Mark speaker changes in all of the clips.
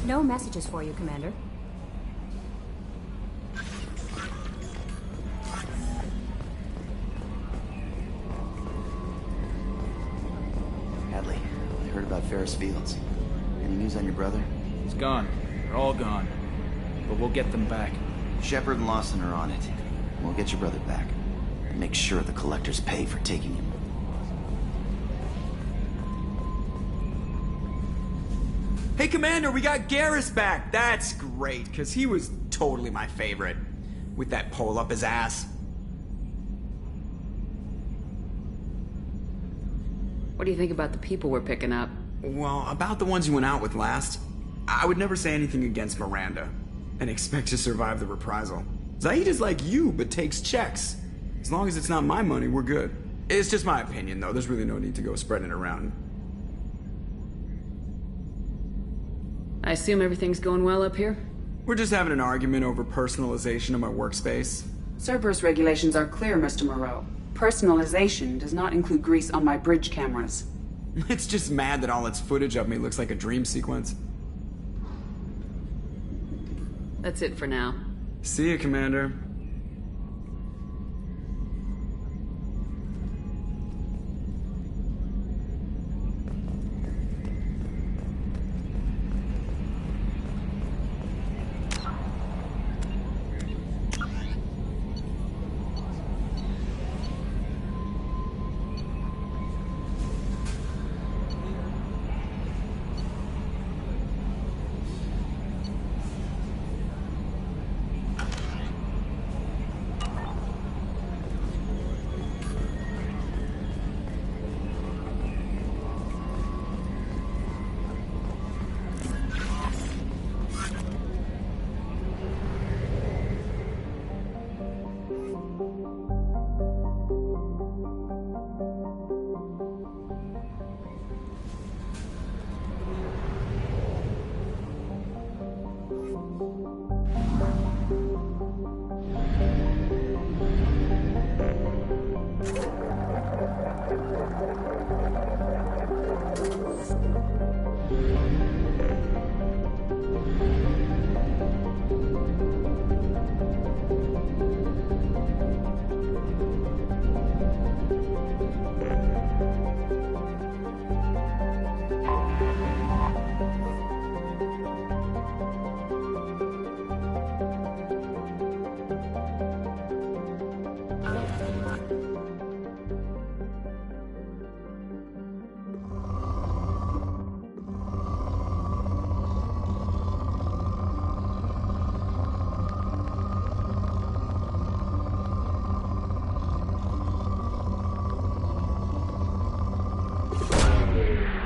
Speaker 1: No messages for you, Commander.
Speaker 2: Hadley, I heard about Ferris Fields. Any news on your brother?
Speaker 3: He's gone. They're all gone. But we'll get them back.
Speaker 2: Shepard and Lawson are on it. We'll get your brother back. And make sure the collectors pay for taking him.
Speaker 4: Hey, Commander, we got Garrus back! That's great, because he was totally my favorite. With that pole up his ass.
Speaker 5: What do you think about the people we're picking up?
Speaker 4: Well, about the ones you went out with last, I would never say anything against Miranda. And expect to survive the reprisal. Zaid is like you, but takes checks. As long as it's not my money, we're good. It's just my opinion, though. There's really no need to go spreading it around.
Speaker 5: I assume everything's going well up here?
Speaker 4: We're just having an argument over personalization of my workspace.
Speaker 6: Cerberus regulations are clear, Mr. Moreau. Personalization does not include grease on my bridge cameras.
Speaker 4: It's just mad that all its footage of me looks like a dream sequence.
Speaker 5: That's it for now.
Speaker 4: See you, Commander.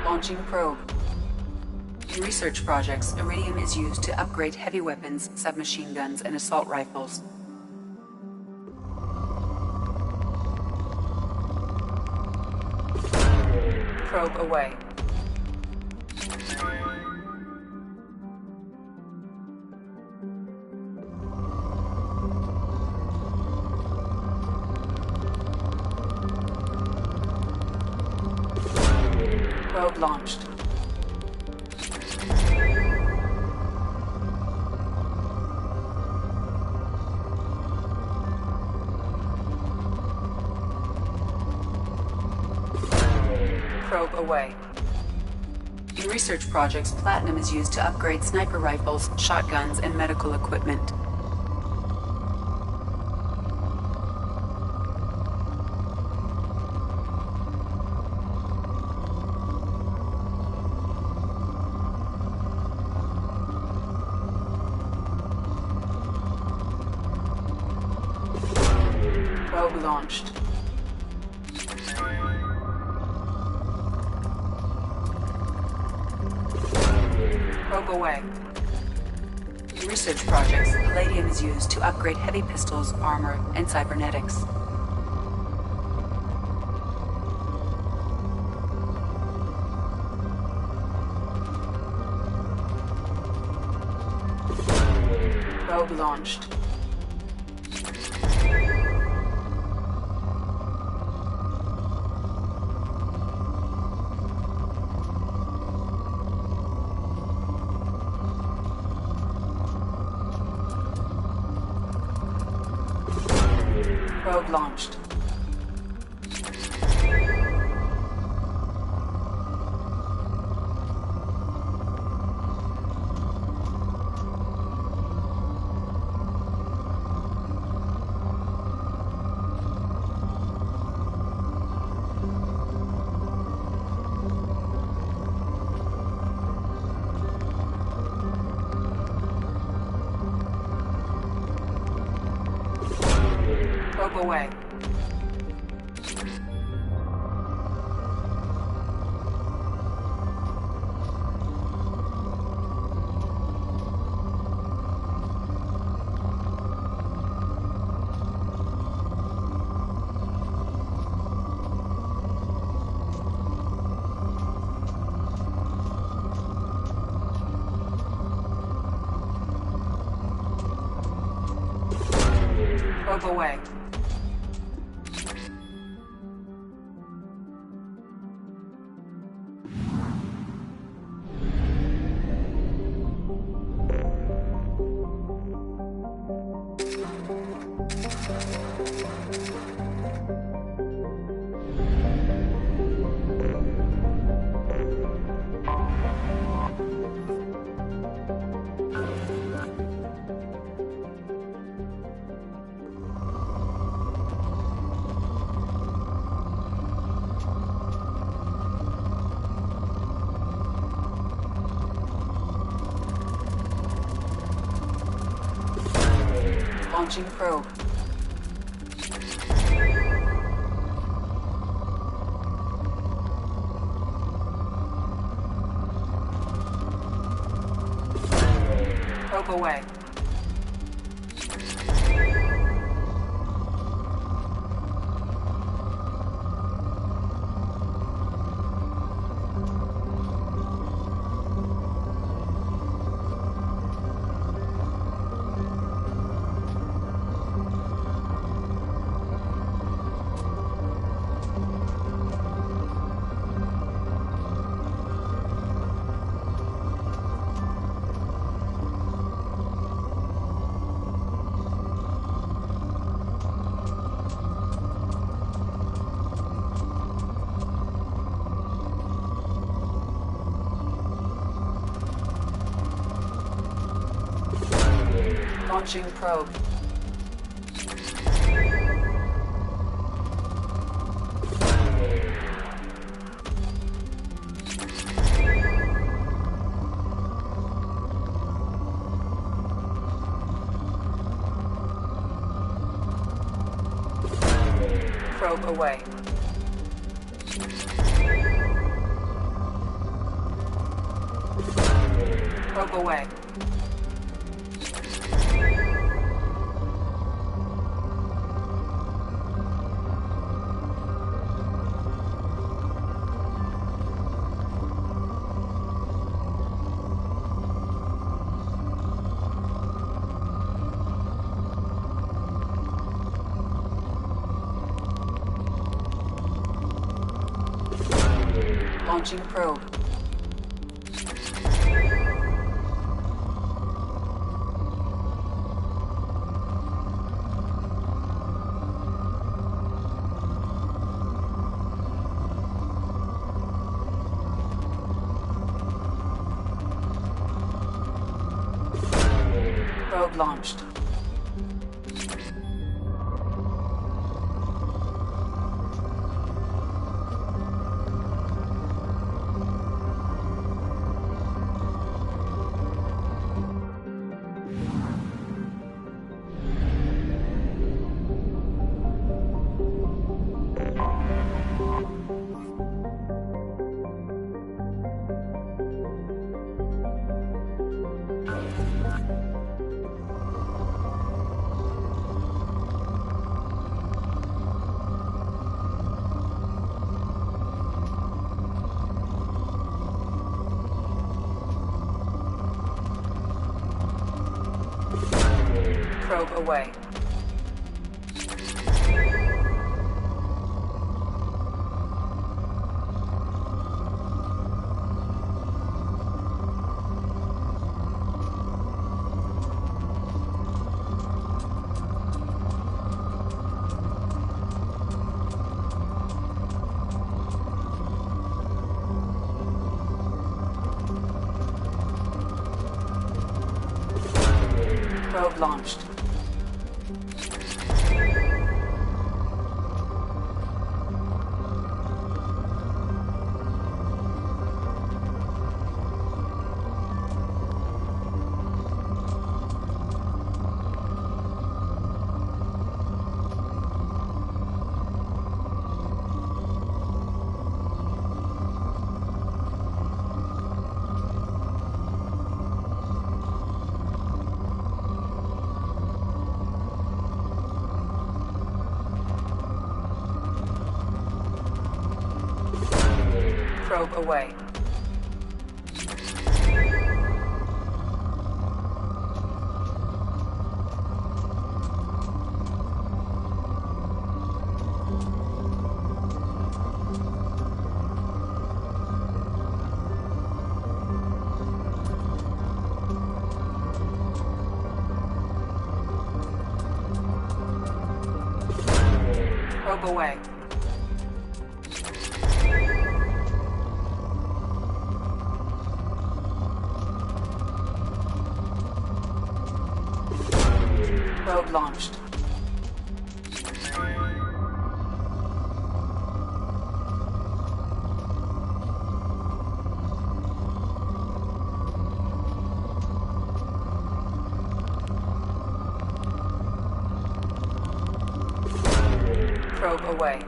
Speaker 6: Launching probe. In research projects, iridium is used to upgrade heavy weapons, submachine guns, and assault rifles. Probe away. Probe launched. Probe away. In research projects, platinum is used to upgrade sniper rifles, shotguns, and medical equipment. Probe launched. Probe away. In research projects, palladium is used to upgrade heavy pistols, armor, and cybernetics. Probe launched. Probe launched. Probe away. Probe away. Launching probe. Probe away. Launching probe. Probe away. Probe away. Launching probe. Probe launched. Probe away. Probe launched. Probe away. Probe away. Probe launched. Probe away.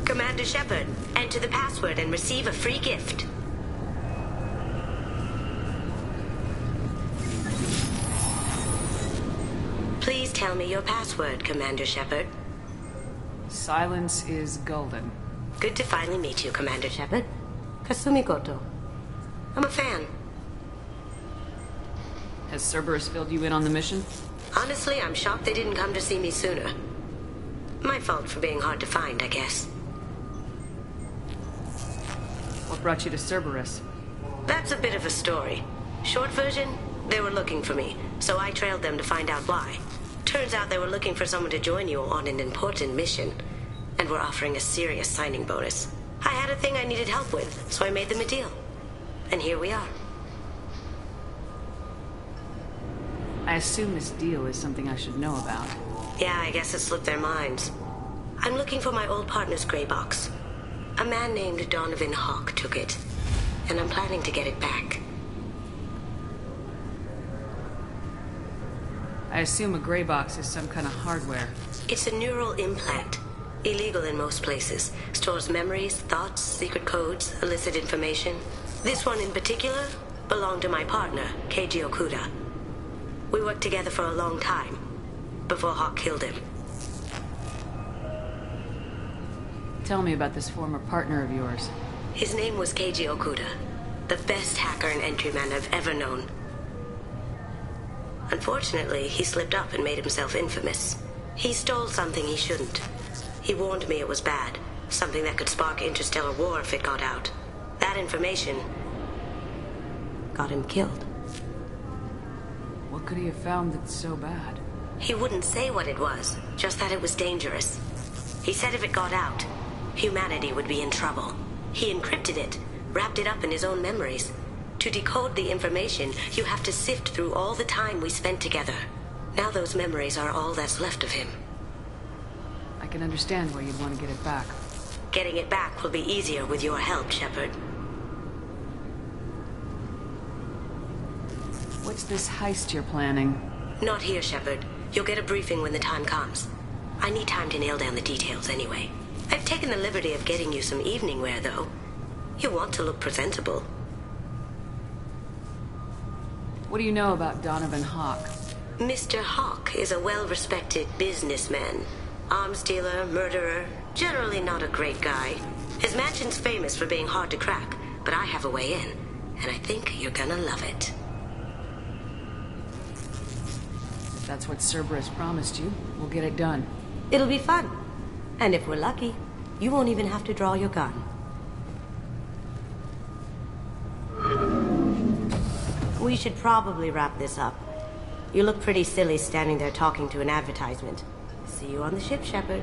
Speaker 1: Commander Shepard, enter the password and receive a free gift. Please tell me your password, Commander Shepard.
Speaker 5: Silence is golden.
Speaker 1: Good to finally meet you, Commander Shepard. Kasumi Goto. I'm a fan.
Speaker 5: Has Cerberus filled you in on the mission?
Speaker 1: Honestly, I'm shocked they didn't come to see me sooner. My fault for being hard to find, I guess.
Speaker 5: What brought you to Cerberus?
Speaker 1: That's a bit of a story. Short version, they were looking for me, so I trailed them to find out why. Turns out they were looking for someone to join you on an important mission, and were offering a serious signing bonus. I had a thing I needed help with, so I made them a deal. And here we are.
Speaker 5: I assume this deal is something I should know about.
Speaker 1: Yeah, I guess it slipped their minds. I'm looking for my old partner's gray box. A man named Donovan Hawk took it, and I'm planning to get it back.
Speaker 5: I assume a gray box is some kind of hardware.
Speaker 1: It's a neural implant. Illegal in most places. Stores memories, thoughts, secret codes, illicit information. This one in particular belonged to my partner, Keiji Okuda. We worked together for a long time, before Hawk killed him.
Speaker 5: Tell me about this former partner of yours.
Speaker 1: His name was Keiji Okuda, the best hacker and entryman I've ever known. Unfortunately, he slipped up and made himself infamous. He stole something he shouldn't. He warned me it was bad, something that could spark interstellar war if it got out. That information got him killed.
Speaker 5: What could he have found that's so bad?
Speaker 1: He wouldn't say what it was, just that it was dangerous. He said if it got out, humanity would be in trouble. He encrypted it, wrapped it up in his own memories. To decode the information, you have to sift through all the time we spent together. Now those memories are all that's left of him.
Speaker 5: I can understand why you'd want to get it back.
Speaker 1: Getting it back will be easier with your help, Shepard.
Speaker 5: What's this heist you're planning?
Speaker 1: Not here, Shepard. You'll get a briefing when the time comes. I need time to nail down the details anyway. I've taken the liberty of getting you some evening wear, though. You want to look presentable.
Speaker 5: What do you know about Donovan Hawk?
Speaker 1: Mr. Hawk is a well-respected businessman. Arms dealer, murderer, generally not a great guy. His mansion's famous for being hard to crack, but I have a way in, and I think you're gonna love it.
Speaker 5: If that's what Cerberus promised you, we'll get it done.
Speaker 1: It'll be fun. And if we're lucky, you won't even have to draw your gun. We should probably wrap this up. You look pretty silly standing there talking to an advertisement. See you on the ship, Shepard.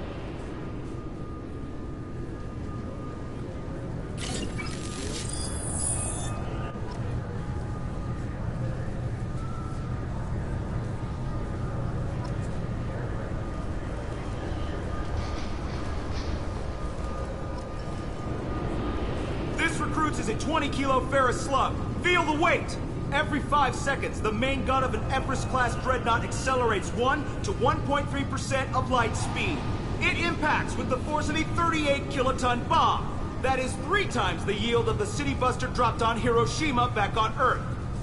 Speaker 3: This recruits is a 20-kilo ferrous slug. Feel the weight! Every 5 seconds, the main gun of an Empress-class dreadnought accelerates 1 to 1.3% of light speed. It impacts with the force of a 38-kiloton bomb. That is 3 times the yield of the city buster dropped on Hiroshima back on Earth.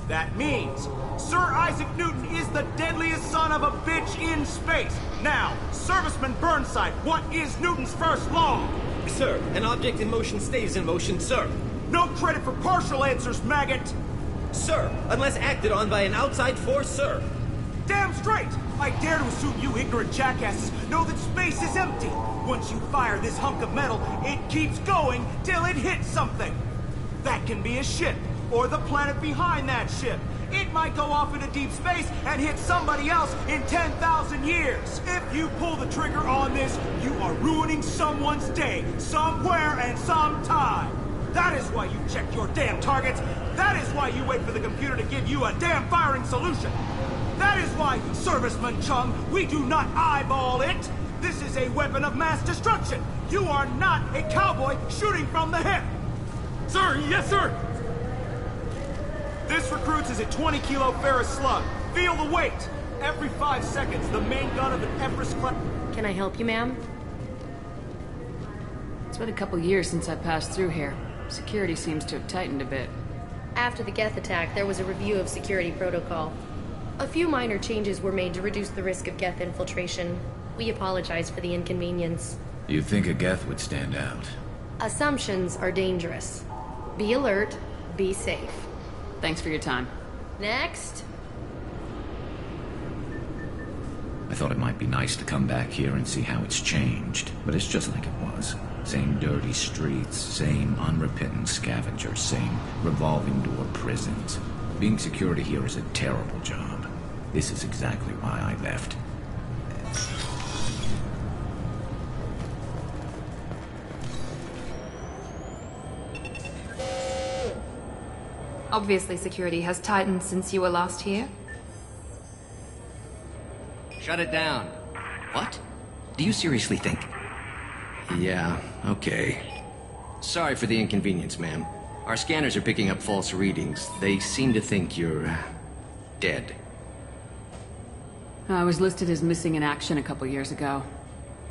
Speaker 3: That means Sir Isaac Newton is the deadliest son of a bitch in space. Now, Serviceman Burnside, what is Newton's first law?
Speaker 7: Sir, an object in motion stays in motion, sir.
Speaker 3: No credit for partial answers, maggot!
Speaker 7: Sir, unless acted on by an outside force, sir.
Speaker 3: Damn straight! I dare to assume you ignorant jackasses know that space is empty. Once you fire this hunk of metal, it keeps going till it hits something. That can be a ship, or the planet behind that ship. It might go off into deep space and hit somebody else in 10,000 years. If you pull the trigger on this, you are ruining someone's day, somewhere and sometime. That is why you check your damn targets. That is why you wait for the computer to give you a damn firing solution. That is why, Serviceman Chung, we do not eyeball it. This is a weapon of mass destruction. You are not a cowboy shooting from the hip. Sir, yes, sir. This recruits is a 20-kilo ferrous slug. Feel the weight. Every 5 seconds, the main gun of an Empress-class...
Speaker 5: Can I help you, ma'am? It's been a couple years since I passed through here. Security seems to have tightened a bit.
Speaker 8: After the Geth attack, there was a review of security protocol. A few minor changes were made to reduce the risk of Geth infiltration. We apologize for the inconvenience.
Speaker 9: You'd think a Geth would stand out.
Speaker 8: Assumptions are dangerous. Be alert, be safe.
Speaker 5: Thanks for your time.
Speaker 8: Next.
Speaker 9: I thought it might be nice to come back here and see how it's changed, but it's just like it was. Same dirty streets, same unrepentant scavengers, same revolving door prisons. Being security here is a terrible job. This is exactly why I left.
Speaker 10: Obviously, security has tightened since you were last here.
Speaker 11: Shut it down. What? Do you seriously think?
Speaker 9: Yeah, okay.
Speaker 11: Sorry for the inconvenience, ma'am. Our scanners are picking up false readings. They seem to think you're... dead.
Speaker 5: I was listed as missing in action a couple years ago.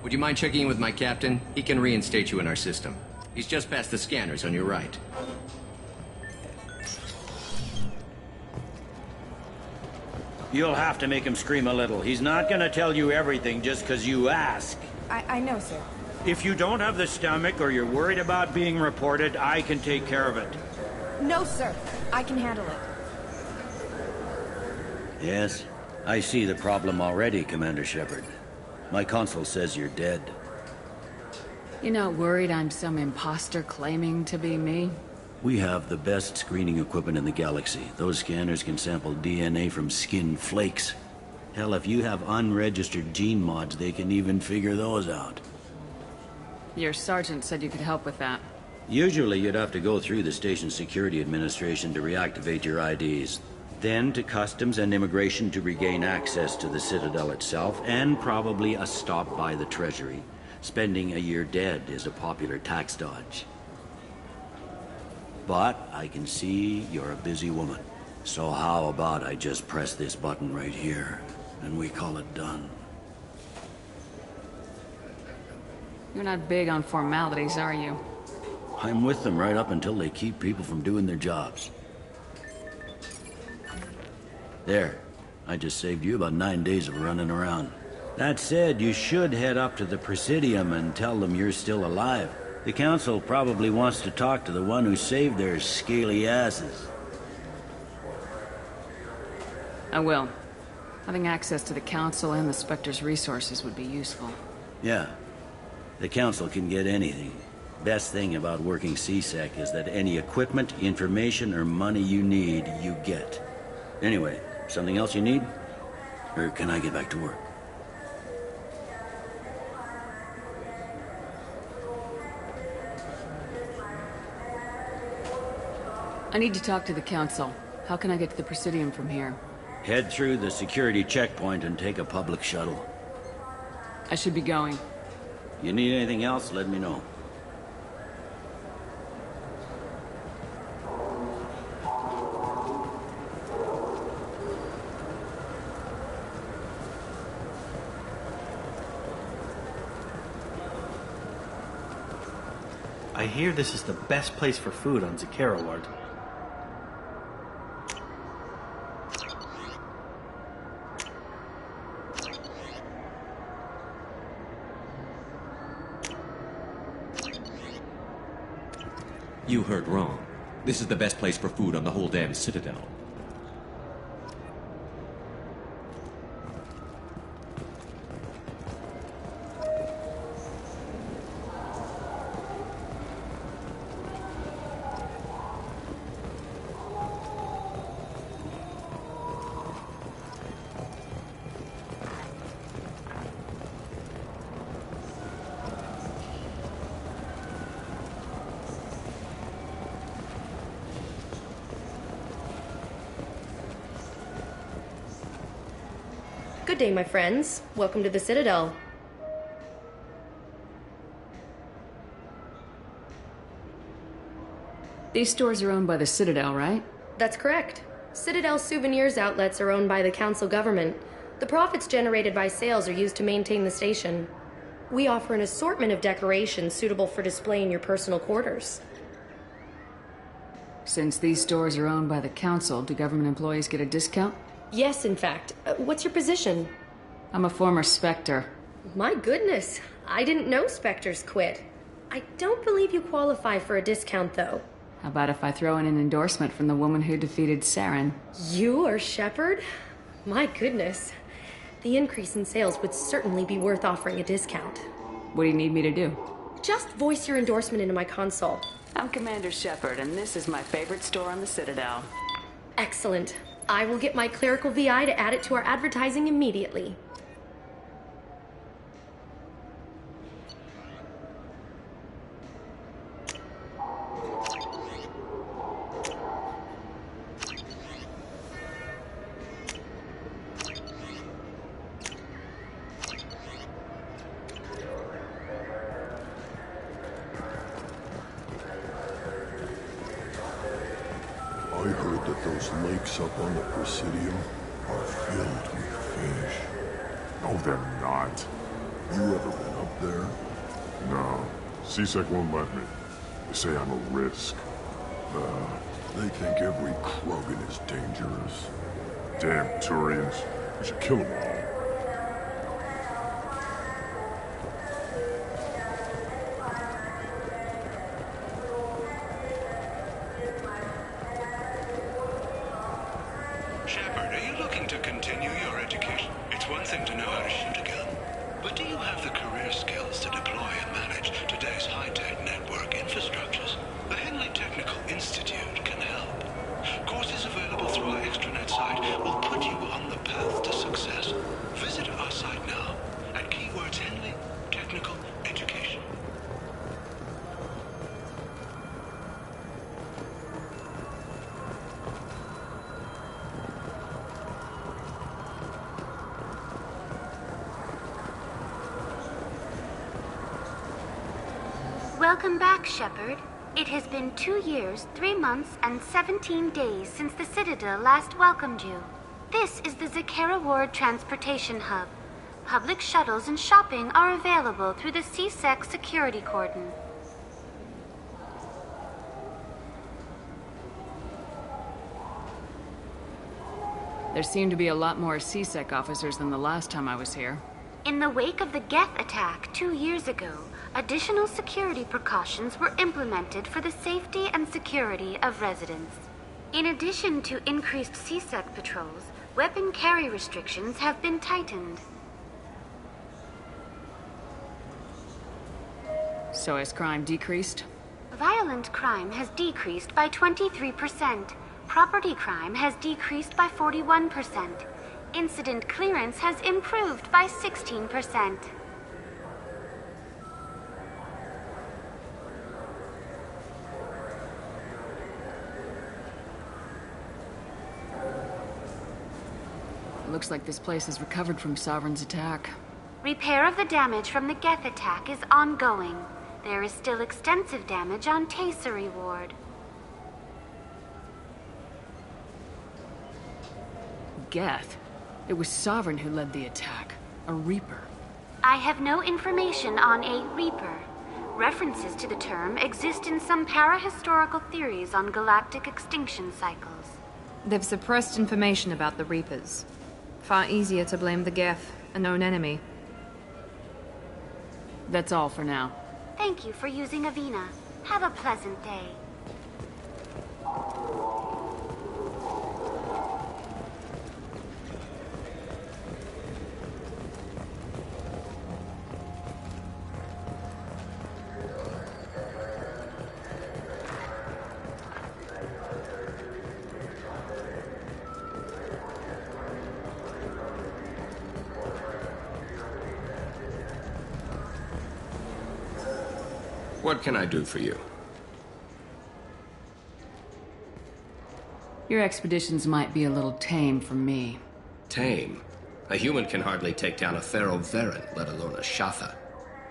Speaker 11: Would you mind checking in with my captain? He can reinstate you in our system. He's just past the scanners on your right.
Speaker 12: You'll have to make him scream a little. He's not gonna tell you everything just because you ask.
Speaker 10: I know, sir.
Speaker 12: If you don't have the stomach or you're worried about being reported, I can take care of it.
Speaker 10: No, sir. I can handle it.
Speaker 12: Yes, I see the problem already, Commander Shepard. My console says you're dead.
Speaker 5: You're not worried I'm some imposter claiming to be me?
Speaker 12: We have the best screening equipment in the galaxy. Those scanners can sample DNA from skin flakes. Hell, if you have unregistered gene mods, they can even figure those out.
Speaker 5: Your sergeant said you could help with that.
Speaker 12: Usually you'd have to go through the station security administration to reactivate your IDs. Then to customs and immigration to regain access to the Citadel itself, and probably a stop by the Treasury. Spending a year dead is a popular tax dodge. But I can see you're a busy woman. So how about I just press this button right here, and we call it done?
Speaker 5: You're not big on formalities, are you?
Speaker 12: I'm with them right up until they keep people from doing their jobs. There. I just saved you about 9 days of running around. That said, you should head up to the Presidium and tell them you're still alive. The Council probably wants to talk to the one who saved their scaly asses.
Speaker 5: I will. Having access to the Council and the Spectre's resources would be useful.
Speaker 12: Yeah. The Council can get anything. Best thing about working CSEC is that any equipment, information, or money you need, you get. Anyway, something else you need? Or can I get back to work?
Speaker 5: I need to talk to the Council. How can I get to the Presidium from here?
Speaker 12: Head through the security checkpoint and take a public shuttle.
Speaker 5: I should be going.
Speaker 12: You need anything else, let me know.
Speaker 13: I hear this is the best place for food on Zakera Ward.
Speaker 7: You heard wrong. This is the best place for food on the whole damn Citadel.
Speaker 8: Good day, my friends. Welcome to the Citadel.
Speaker 5: These stores are owned by the Citadel, right?
Speaker 8: That's correct. Citadel souvenirs outlets are owned by the Council government. The profits generated by sales are used to maintain the station. We offer an assortment of decorations suitable for display in your personal quarters.
Speaker 5: Since these stores are owned by the Council, do government employees get a discount?
Speaker 8: Yes, in fact. What's your position?
Speaker 5: I'm a former Spectre.
Speaker 8: My goodness. I didn't know Spectres quit. I don't believe you qualify for a discount, though.
Speaker 5: How about if I throw in an endorsement from the woman who defeated Saren?
Speaker 8: You or Shepard? My goodness. The increase in sales would certainly be worth offering a discount.
Speaker 5: What do you need me to do?
Speaker 8: Just voice your endorsement into my console.
Speaker 5: I'm Commander Shepard, and this is my favorite store on the Citadel.
Speaker 8: Excellent. I will get my clerical VI to add it to our advertising immediately.
Speaker 14: I heard that those lakes up on the Presidium are filled with fish.
Speaker 15: No, they're not.
Speaker 14: You ever been up there?
Speaker 15: No. CSEC won't let me. They say I'm a risk.
Speaker 14: They think every Krogan is dangerous.
Speaker 15: Damn Turians. We should kill them all.
Speaker 16: Shepard, are you looking to continue your education? It's one thing to know how to shoot a gun, but do you have the career skills to deploy and manage today's high-tech network infrastructures? The Henley Technical Institute can help. Courses available through our extranet site will put you on the path to success. Visit our site now at keywords Henley Technical Education.
Speaker 17: Welcome back, Shepard. It has been 2 years, 3 months, and 17 days since the Citadel last welcomed you. This is the Zakera Ward Transportation Hub. Public shuttles and shopping are available through the CSEC security cordon.
Speaker 5: There seem to be a lot more CSEC officers than the last time I was here.
Speaker 17: In the wake of the Geth attack 2 years ago, additional security precautions were implemented for the safety and security of residents. In addition to increased CSEC patrols, weapon carry restrictions have been tightened.
Speaker 5: So has crime decreased?
Speaker 17: Violent crime has decreased by 23%. Property crime has decreased by 41%. Incident clearance has improved by 16%.
Speaker 5: Looks like this place has recovered from Sovereign's attack.
Speaker 17: Repair of the damage from the Geth attack is ongoing. There is still extensive damage on Tasery Ward.
Speaker 5: Geth? It was Sovereign who led the attack. A Reaper.
Speaker 17: I have no information on a Reaper. References to the term exist in some parahistorical theories on galactic extinction cycles.
Speaker 10: They've suppressed information about the Reapers. Far easier to blame the Geth, a known enemy.
Speaker 5: That's all for now.
Speaker 17: Thank you for using Avina. Have a pleasant day.
Speaker 11: What can I do for you?
Speaker 5: Your expeditions might be a little tame for me.
Speaker 11: Tame? A human can hardly take down a Thero Varen, let alone a Shatha.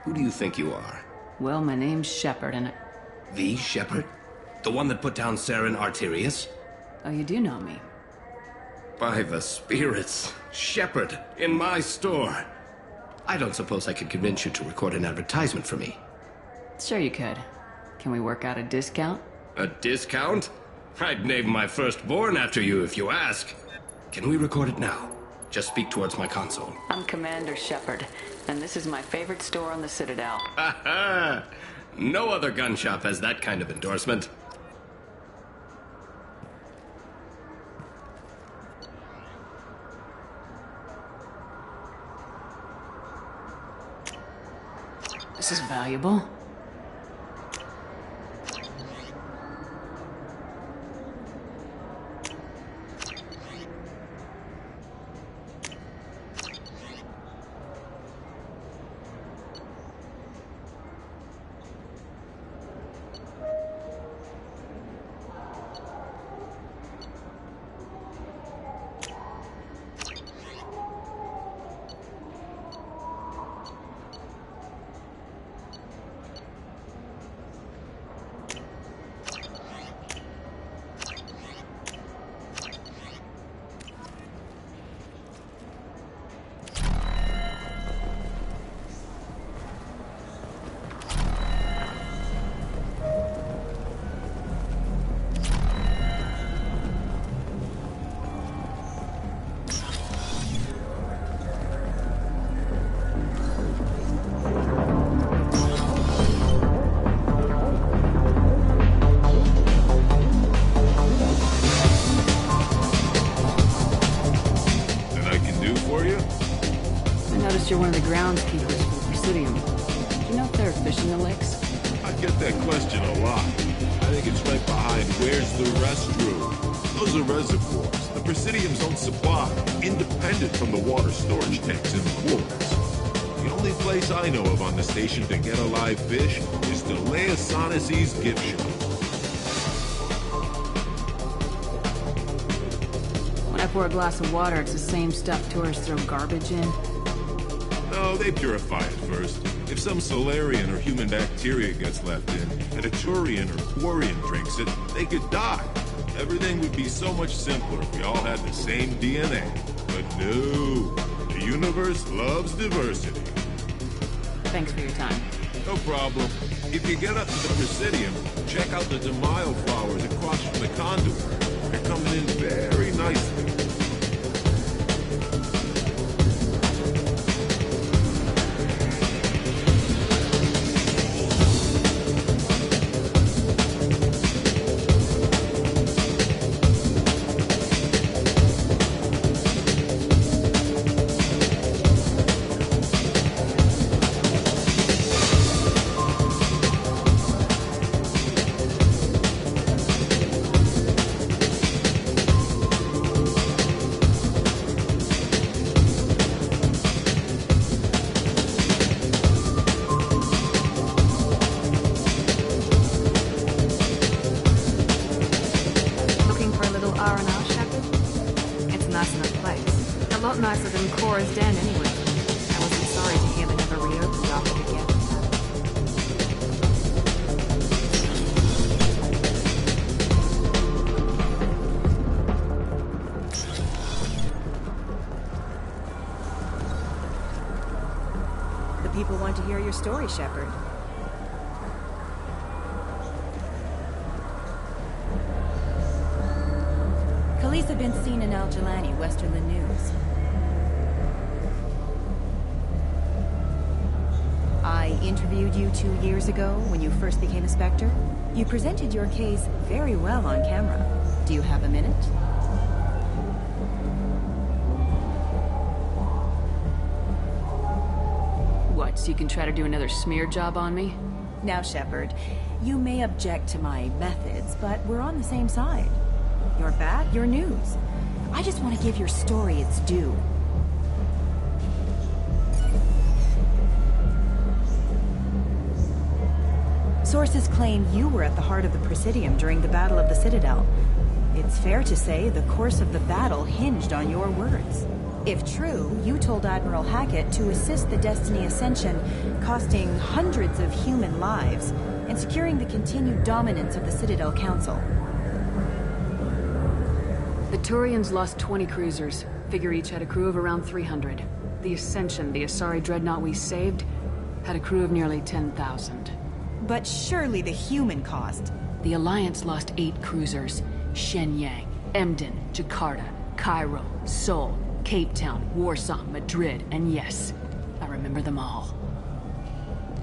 Speaker 11: Who do you think you are?
Speaker 5: Well, my name's Shepard, and
Speaker 11: The Shepard? The one that put down Saren Arterius?
Speaker 5: Oh, you do know me.
Speaker 11: By the spirits, Shepard, in my store. I don't suppose I could convince you to record an advertisement for me.
Speaker 5: Sure you could. Can we work out a discount?
Speaker 11: A discount? I'd name my firstborn after you if you ask. Can we record it now? Just speak towards my console.
Speaker 5: I'm Commander Shepard, and this is my favorite store on the Citadel.
Speaker 11: Ha ha! No other gun shop has that kind of endorsement.
Speaker 5: This is valuable. groundskeepers for the Presidium. Do you know if they're fishing the lakes?
Speaker 15: I get that question a lot. I think it's right behind where's the restroom. Those are reservoirs, the Presidium's own supply, independent from the water storage tanks in the pools. The only place I know of on the station to get a live fish is the Leosanisi's gift shop.
Speaker 5: When I pour a glass of water, it's the same stuff tourists throw garbage in.
Speaker 15: No, they purify it first. If some Solarian or human bacteria gets left in, and a Turian or Quarian drinks it, they could die. Everything would be so much simpler if we all had the same DNA. But no, the universe loves diversity.
Speaker 5: Thanks for your time.
Speaker 15: No problem. If you get up to the Presidium, check out the De Mayo flowers across from the conduit. They're coming in very nicely.
Speaker 10: Nicer than Cora's den, anyway. I wasn't sorry to hear they never reopened after the gift.
Speaker 18: The people want to hear your story, Shepard. Khalees been seen in Al-Jalani, Westerland News. I interviewed you 2 years ago when you first became a Spectre. You presented your case very well on camera. Do you have a minute?
Speaker 5: What, so you can try to do another smear job on me?
Speaker 18: Now, Shepard, you may object to my methods, but we're on the same side. Your bat, your news. I just want to give your story its due. Sources claim you were at the heart of the Presidium during the Battle of the Citadel. It's fair to say the course of the battle hinged on your words. If true, you told Admiral Hackett to assist the Destiny Ascension, costing hundreds of human lives, and securing the continued dominance of the Citadel Council.
Speaker 5: The Turians lost 20 cruisers. Figure each had a crew of around 300. The Ascension, the Asari dreadnought we saved, had a crew of nearly 10,000.
Speaker 18: But surely the human cost.
Speaker 5: The Alliance lost 8 cruisers. Shenyang, Emden, Jakarta, Cairo, Seoul, Cape Town, Warsaw, Madrid, and yes, I remember them all.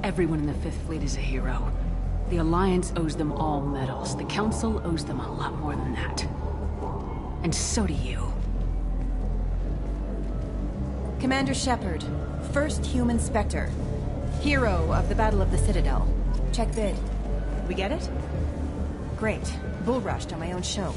Speaker 5: Everyone in the Fifth Fleet is a hero. The Alliance owes them all medals. The Council owes them a lot more than that. And so do you.
Speaker 18: Commander Shepard, first human Spectre. Hero of the Battle of the Citadel. Check bid. We get it? Great. Bull rushed on my own show.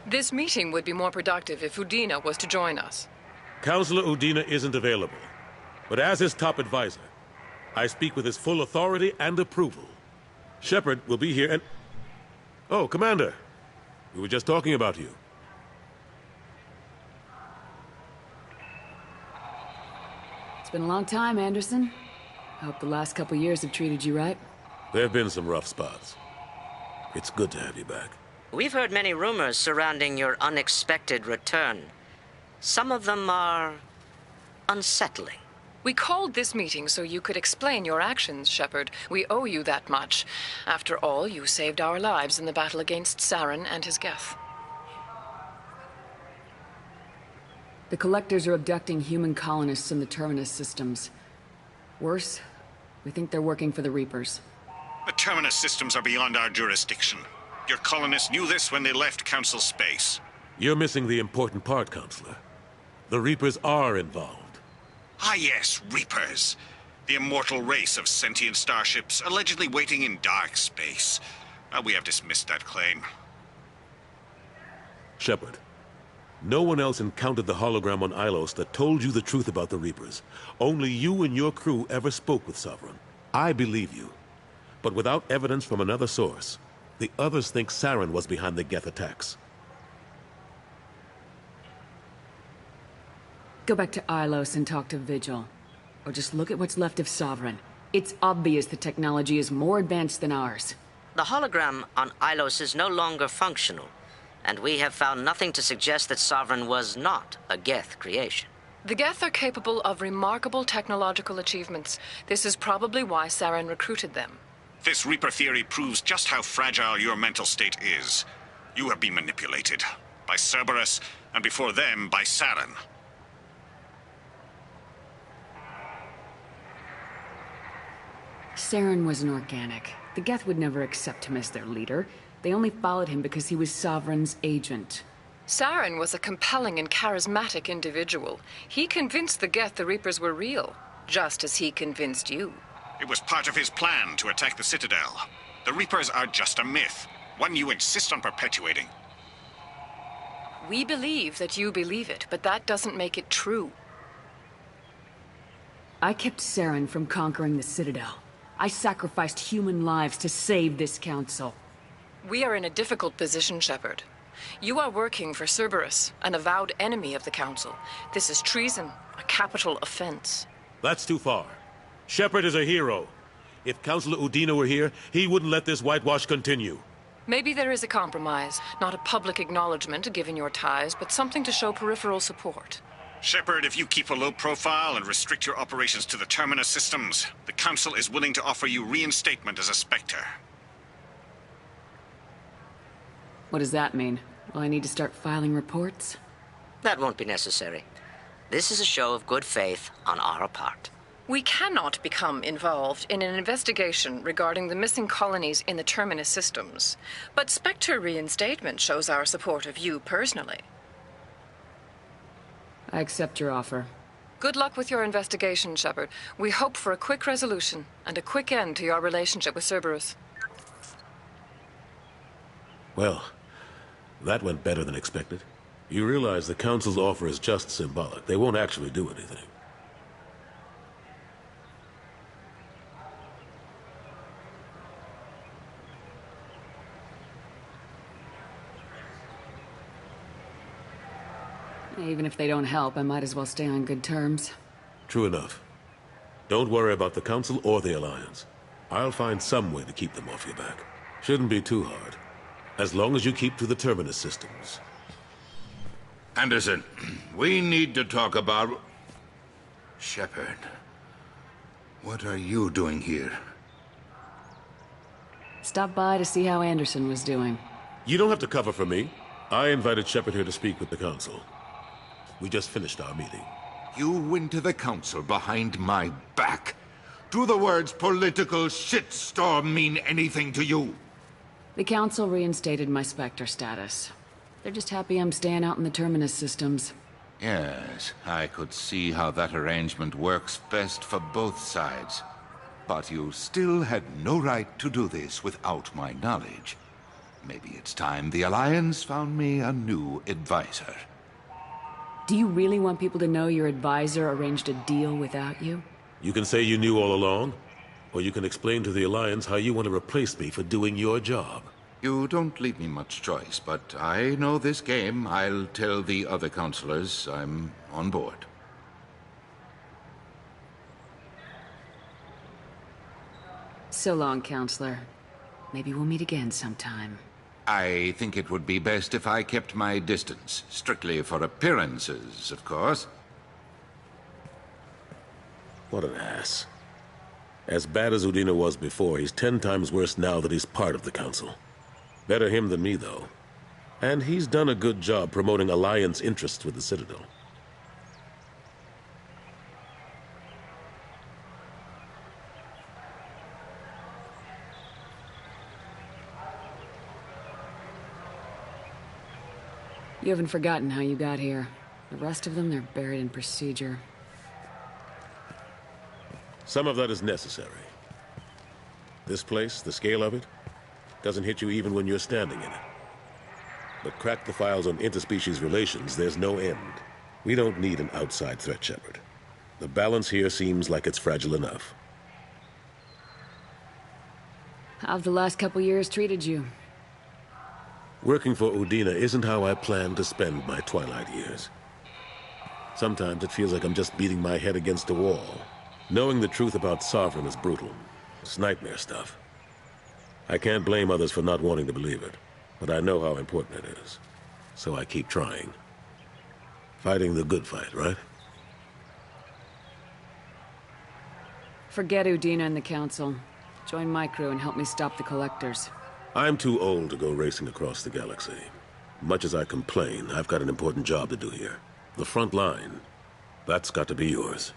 Speaker 19: This meeting would be more productive if Udina was to join us.
Speaker 20: Counselor Udina isn't available, but as his top advisor, I speak with his full authority and approval. Shepard will be here and... Oh, Commander. We were just talking about you.
Speaker 5: It's been a long time, Anderson. I hope the last couple years have treated you right.
Speaker 20: There have been some rough spots. It's good to have you back.
Speaker 21: We've heard many rumors surrounding your unexpected return. Some of them are unsettling.
Speaker 19: We called this meeting so you could explain your actions, Shepard. We owe you that much. After all, you saved our lives in the battle against Saren and his Geth.
Speaker 5: The Collectors are abducting human colonists in the Terminus systems. Worse, we think they're working for the Reapers.
Speaker 22: The Terminus systems are beyond our jurisdiction. Your colonists knew this when they left Council space.
Speaker 20: You're missing the important part, Counselor. The Reapers are involved.
Speaker 22: Ah yes, Reapers. The immortal race of sentient starships allegedly waiting in dark space. We have dismissed that claim.
Speaker 20: Shepard, no one else encountered the hologram on Ilos that told you the truth about the Reapers. Only you and your crew ever spoke with Sovereign. I believe you. But without evidence from another source, the others think Saren was behind the Geth attacks.
Speaker 5: Go back to Ilos and talk to Vigil. Or just look at what's left of Sovereign. It's obvious the technology is more advanced than ours.
Speaker 21: The hologram on Ilos is no longer functional, and we have found nothing to suggest that Sovereign was not a Geth creation.
Speaker 19: The Geth are capable of remarkable technological achievements. This is probably why Saren recruited them.
Speaker 22: This Reaper theory proves just how fragile your mental state is. You have been manipulated. By Cerberus, and before them, by Saren.
Speaker 5: Saren was an organic. The Geth would never accept him as their leader. They only followed him because he was Sovereign's agent.
Speaker 19: Saren was a compelling and charismatic individual. He convinced the Geth the Reapers were real, just as he convinced you.
Speaker 22: It was part of his plan to attack the Citadel. The Reapers are just a myth, one you insist on perpetuating.
Speaker 19: We believe that you believe it, but that doesn't make it true.
Speaker 5: I kept Saren from conquering the Citadel. I sacrificed human lives to save this council.
Speaker 19: We are in a difficult position, Shepard. You are working for Cerberus, an avowed enemy of the Council. This is treason, a capital offense.
Speaker 20: That's too far. Shepard is a hero. If Councilor Udina were here, he wouldn't let this whitewash continue.
Speaker 19: Maybe there is a compromise. Not a public acknowledgement given your ties, but something to show peripheral support.
Speaker 22: Shepard, if you keep a low profile and restrict your operations to the Terminus systems, the Council is willing to offer you reinstatement as a Spectre.
Speaker 5: What does that mean? Will I need to start filing reports?
Speaker 21: That won't be necessary. This is a show of good faith on our part.
Speaker 19: We cannot become involved in an investigation regarding the missing colonies in the Terminus systems. But Spectre reinstatement shows our support of you personally.
Speaker 5: I accept your offer.
Speaker 19: Good luck with your investigation, Shepard. We hope for a quick resolution and a quick end to your relationship with Cerberus.
Speaker 20: Well, that went better than expected. You realize the Council's offer is just symbolic. They won't actually do anything.
Speaker 5: Even if they don't help, I might as well stay on good terms.
Speaker 20: True enough. Don't worry about the Council or the Alliance. I'll find some way to keep them off your back. Shouldn't be too hard. As long as you keep to the Terminus systems.
Speaker 15: Anderson, we need to talk about... Shepard. What are you doing here?
Speaker 5: Stop by to see how Anderson was doing.
Speaker 20: You don't have to cover for me. I invited Shepard here to speak with the Council. We just finished our meeting.
Speaker 15: You went to the Council behind my back. Do the words political shitstorm mean anything to you?
Speaker 5: The Council reinstated my Spectre status. They're just happy I'm staying out in the Terminus systems.
Speaker 15: Yes, I could see how that arrangement works best for both sides. But you still had no right to do this without my knowledge. Maybe it's time the Alliance found me a new advisor.
Speaker 5: Do you really want people to know your advisor arranged a deal without you?
Speaker 20: You can say you knew all along, or you can explain to the Alliance how you want to replace me for doing your job.
Speaker 15: You don't leave me much choice, but I know this game. I'll tell the other counselors I'm on board.
Speaker 5: So long, Counselor. Maybe we'll meet again sometime.
Speaker 15: I think it would be best if I kept my distance. Strictly for appearances, of course.
Speaker 20: What an ass. As bad as Udina was before, he's 10 times worse now that he's part of the Council. Better him than me, though. And he's done a good job promoting Alliance interests with the Citadel.
Speaker 5: You haven't forgotten how you got here. The rest of them, they're buried in procedure.
Speaker 20: Some of that is necessary. This place, the scale of it, doesn't hit you even when you're standing in it. But crack the files on interspecies relations, there's no end. We don't need an outside threat, Shepard. The balance here seems like it's fragile enough.
Speaker 5: How've the last couple years treated you?
Speaker 20: Working for Udina isn't how I planned to spend my twilight years. Sometimes it feels like I'm just beating my head against a wall. Knowing the truth about Sovereign is brutal. It's nightmare stuff. I can't blame others for not wanting to believe it, but I know how important it is. So I keep trying. Fighting the good fight, right?
Speaker 5: Forget Udina and the Council. Join my crew and help me stop the Collectors.
Speaker 20: I'm too old to go racing across the galaxy. Much as I complain, I've got an important job to do here. The front line, that's got to be yours.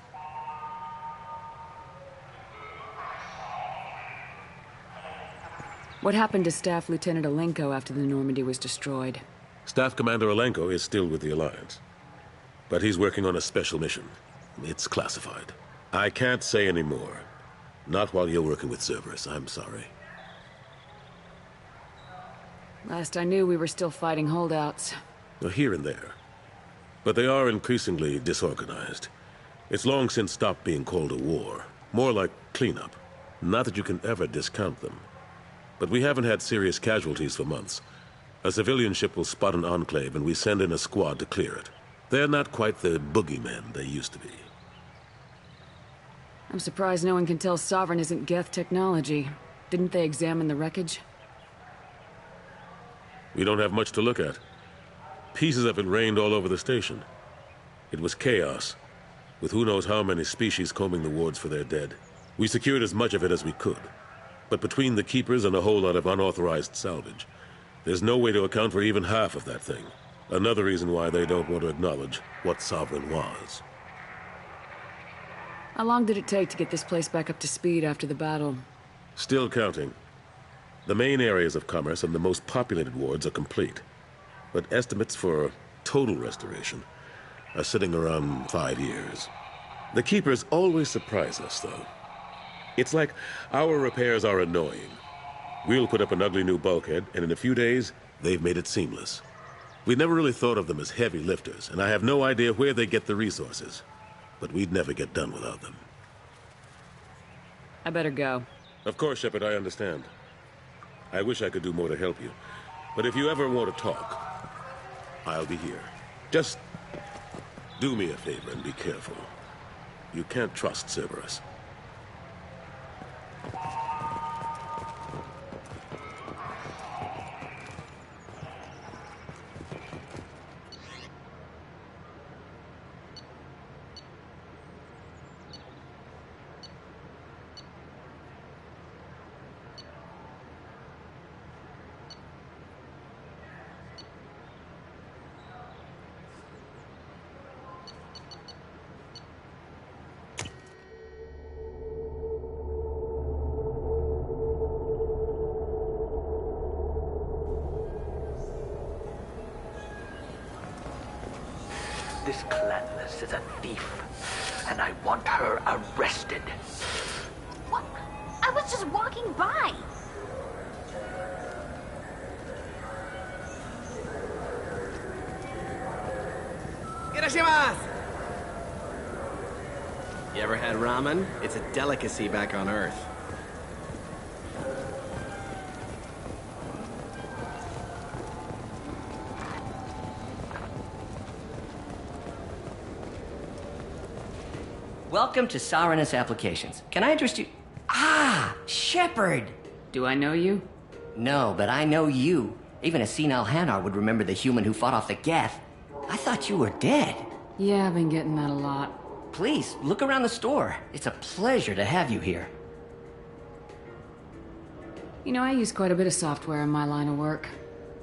Speaker 5: What happened to Staff Lieutenant Alenko after the Normandy was destroyed?
Speaker 20: Staff Commander Alenko is still with the Alliance. But he's working on a special mission. It's classified. I can't say any more. Not while you're working with Cerberus, I'm sorry.
Speaker 5: Last I knew, we were still fighting holdouts.
Speaker 20: Here and there. But they are increasingly disorganized. It's long since stopped being called a war. More like cleanup. Not that you can ever discount them. But we haven't had serious casualties for months. A civilian ship will spot an enclave and we send in a squad to clear it. They're not quite the boogeymen they used to be.
Speaker 5: I'm surprised no one can tell Sovereign isn't Geth technology. Didn't they examine the wreckage?
Speaker 20: We don't have much to look at. Pieces of it rained all over the station. It was chaos, with who knows how many species combing the wards for their dead. We secured as much of it as we could. But between the Keepers and a whole lot of unauthorized salvage, there's no way to account for even half of that thing. Another reason why they don't want to acknowledge what Sovereign was.
Speaker 5: How long did it take to get this place back up to speed after the battle?
Speaker 20: Still counting. The main areas of commerce and the most populated wards are complete. But estimates for total restoration are sitting around 5 years. The Keepers always surprise us, though. It's like our repairs are annoying. We'll put up an ugly new bulkhead, and in a few days, they've made it seamless. We never really thought of them as heavy lifters, and I have no idea where they get the resources. But we'd never get done without them.
Speaker 5: I better go.
Speaker 20: Of course, Shepard, I understand. I wish I could do more to help you. But if you ever want to talk, I'll be here. Just do me a favor and be careful. You can't trust Cerberus.
Speaker 2: This Clanless is a thief, and I want her arrested.
Speaker 17: What? I was just walking by.
Speaker 4: Irashimasu! You ever had ramen? It's a delicacy back on Earth.
Speaker 23: Welcome to Saranus Applications. Can I address you? Ah, Shepard!
Speaker 5: Do I know you?
Speaker 23: No, but I know you. Even a senile Hanar would remember the human who fought off the Geth. I thought you were dead.
Speaker 5: Yeah, I've been getting that a lot.
Speaker 23: Please, look around the store. It's a pleasure to have you here.
Speaker 5: You know, I use quite a bit of software in my line of work.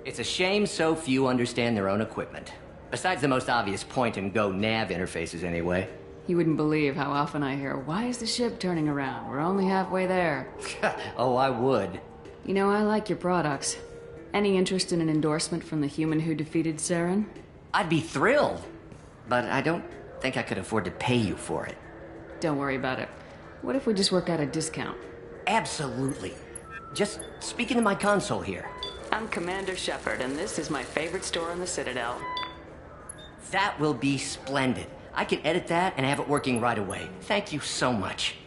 Speaker 23: It's a shame so few understand their own equipment. Besides the most obvious point-and-go nav interfaces, anyway.
Speaker 5: You wouldn't believe how often I hear, "Why is the ship turning around? We're only halfway there."
Speaker 23: Oh, I would.
Speaker 5: You know, I like your products. Any interest in an endorsement from the human who defeated Saren?
Speaker 23: I'd be thrilled. But I don't think I could afford to pay you for it.
Speaker 5: Don't worry about it. What if we just work out a discount?
Speaker 23: Absolutely. Just speak into my console here.
Speaker 5: I'm Commander Shepard, and this is my favorite store on the Citadel.
Speaker 23: That will be splendid. I can edit that and have it working right away. Thank you so much.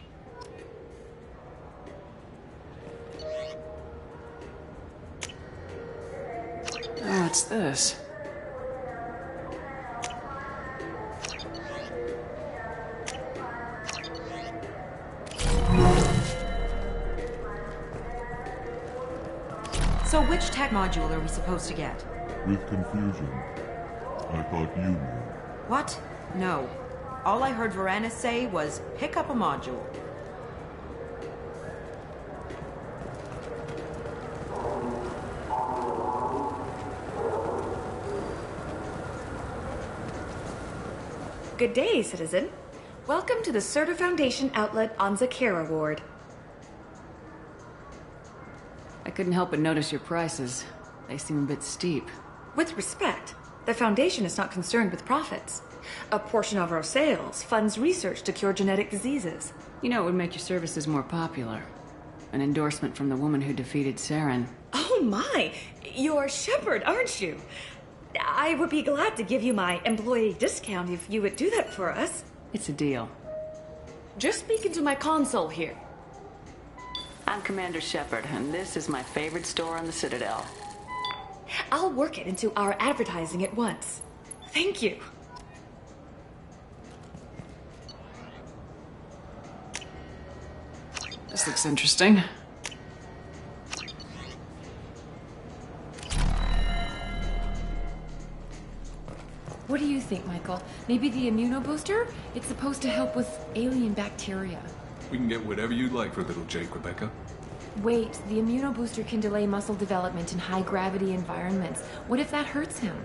Speaker 5: What's this?
Speaker 1: So which tech module are we supposed to get?
Speaker 14: With confusion. I thought you knew.
Speaker 1: What? No. All I heard Varanus say was, pick up a module.
Speaker 3: Good day, citizen. Welcome to the Certa Foundation outlet on Zakera Ward.
Speaker 5: I couldn't help but notice your prices. They seem a bit steep.
Speaker 3: With respect, the Foundation is not concerned with profits. A portion of our sales funds research to cure genetic diseases.
Speaker 5: You know, it would make your services more popular. An endorsement from the woman who defeated Saren.
Speaker 3: Oh my! You're Shepard, aren't you? I would be glad to give you my employee discount if you would do that for us.
Speaker 5: It's a deal.
Speaker 3: Just speak into my console here.
Speaker 5: I'm Commander Shepard, and this is my favorite store on the Citadel.
Speaker 3: I'll work it into our advertising at once. Thank you.
Speaker 5: This looks interesting.
Speaker 6: What do you think, Michael? Maybe the immunobooster? It's supposed to help with alien bacteria.
Speaker 24: We can get whatever you'd like for little Jake, Rebecca.
Speaker 6: Wait, the immunobooster can delay muscle development in high-gravity environments. What if that hurts him?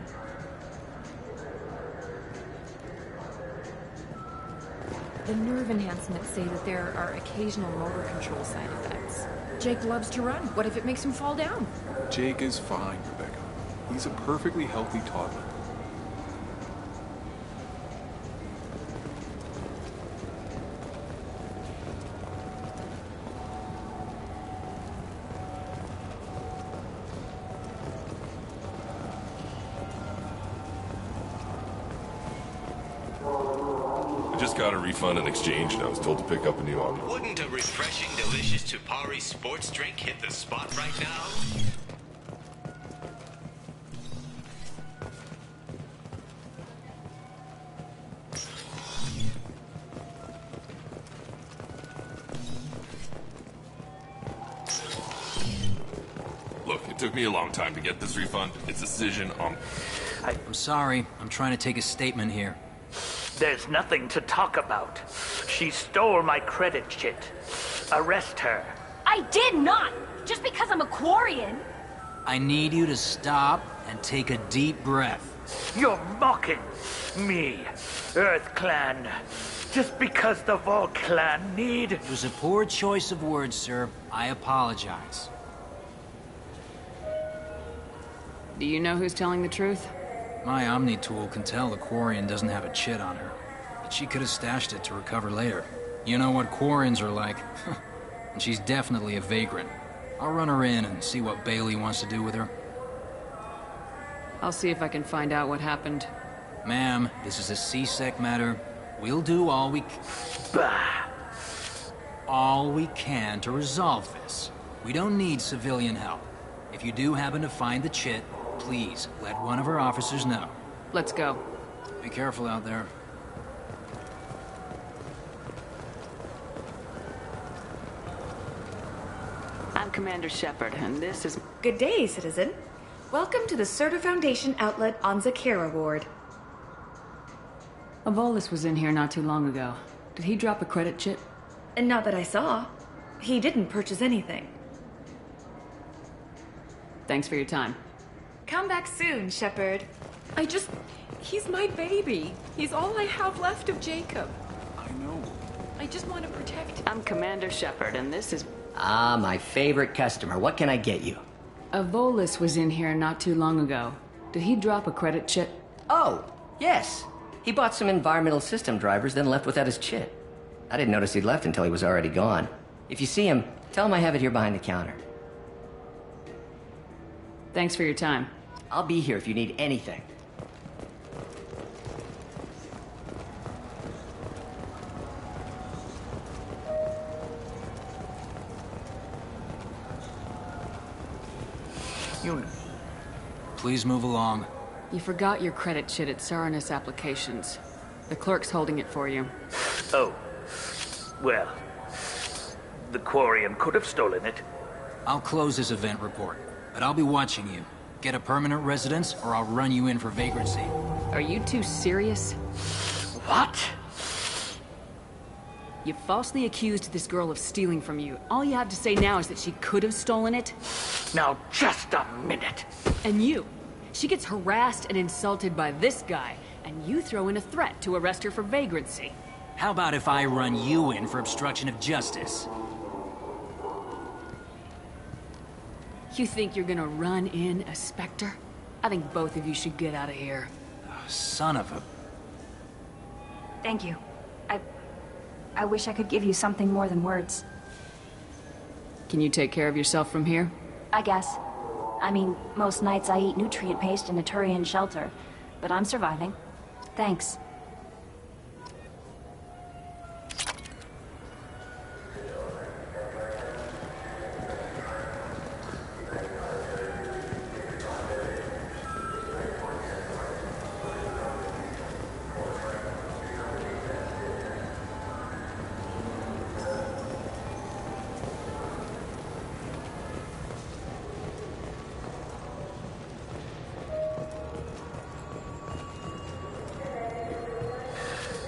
Speaker 6: The nerve enhancements say that there are occasional motor control side effects. Jake loves to run. What if it makes him fall down?
Speaker 24: Jake is fine, Rebecca. He's a perfectly healthy toddler.
Speaker 15: Got a refund and exchange, and I was told to pick up a new one.
Speaker 25: Wouldn't a refreshing, delicious Tupari sports drink hit the spot right now?
Speaker 15: Look, it took me a long time to get this refund. It's a decision on...
Speaker 26: I'm sorry. I'm trying to take a statement here.
Speaker 2: There's nothing to talk about. She stole my credit chit. Arrest her.
Speaker 27: I did not! Just because I'm a Quarian!
Speaker 26: I need you to stop and take a deep breath.
Speaker 2: You're mocking me, Earth Clan. Just because the Vol Clan need...
Speaker 26: It was a poor choice of words, sir. I apologize.
Speaker 5: Do you know who's telling the truth?
Speaker 26: My Omni tool can tell the Quarian doesn't have a chit on her. But she could have stashed it to recover later. You know what Quarians are like. And she's definitely a vagrant. I'll run her in and see what Bailey wants to do with her.
Speaker 5: I'll see if I can find out what happened.
Speaker 26: Ma'am, this is a C-Sec matter. We'll do all we can to resolve this. We don't need civilian help. If you do happen to find the chit, please, let one of our officers know.
Speaker 5: Let's go.
Speaker 26: Be careful out there.
Speaker 5: I'm Commander Shepard, and this is...
Speaker 3: Good day, citizen. Welcome to the Certa Foundation outlet on Zakera Ward.
Speaker 5: Avolis was in here not too long ago. Did he drop a credit chip?
Speaker 3: And not that I saw. He didn't purchase anything.
Speaker 5: Thanks for your time.
Speaker 3: Come back soon, Shepard.
Speaker 6: He's my baby. He's all I have left of Jacob.
Speaker 24: I know.
Speaker 6: I just want to protect him.
Speaker 5: I'm Commander Shepard, and this is...
Speaker 23: Ah, my favorite customer. What can I get you?
Speaker 5: Avolis was in here not too long ago. Did he drop a credit chip?
Speaker 23: Oh, yes. He bought some environmental system drivers, then left without his chip. I didn't notice he'd left until he was already gone. If you see him, tell him I have it here behind the counter.
Speaker 5: Thanks for your time.
Speaker 23: I'll be here if you need anything.
Speaker 26: Please move along.
Speaker 5: You forgot your credit chit at SarNoire Applications. The clerk's holding it for you.
Speaker 2: Oh. Well, the Quarian could have stolen it.
Speaker 26: I'll close this event report, but I'll be watching you. Get a permanent residence, or I'll run you in for vagrancy.
Speaker 5: Are you two serious?
Speaker 2: What?
Speaker 5: You falsely accused this girl of stealing from you. All you have to say now is that she could have stolen it?
Speaker 2: Now, just a minute.
Speaker 5: And you. She gets harassed and insulted by this guy, and you throw in a threat to arrest her for vagrancy.
Speaker 26: How about if I run you in for obstruction of justice?
Speaker 5: You think you're gonna run in a Spectre? I think both of you should get out of here.
Speaker 26: Oh, son of a...
Speaker 27: Thank you. I wish I could give you something more than words.
Speaker 5: Can you take care of yourself from here?
Speaker 27: I guess. I mean, most nights I eat nutrient paste in a Turian shelter, but I'm surviving. Thanks.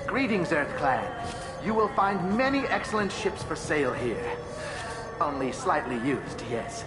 Speaker 7: Greetings, Earth Clan. You will find many excellent ships for sale here. Only slightly used, yes.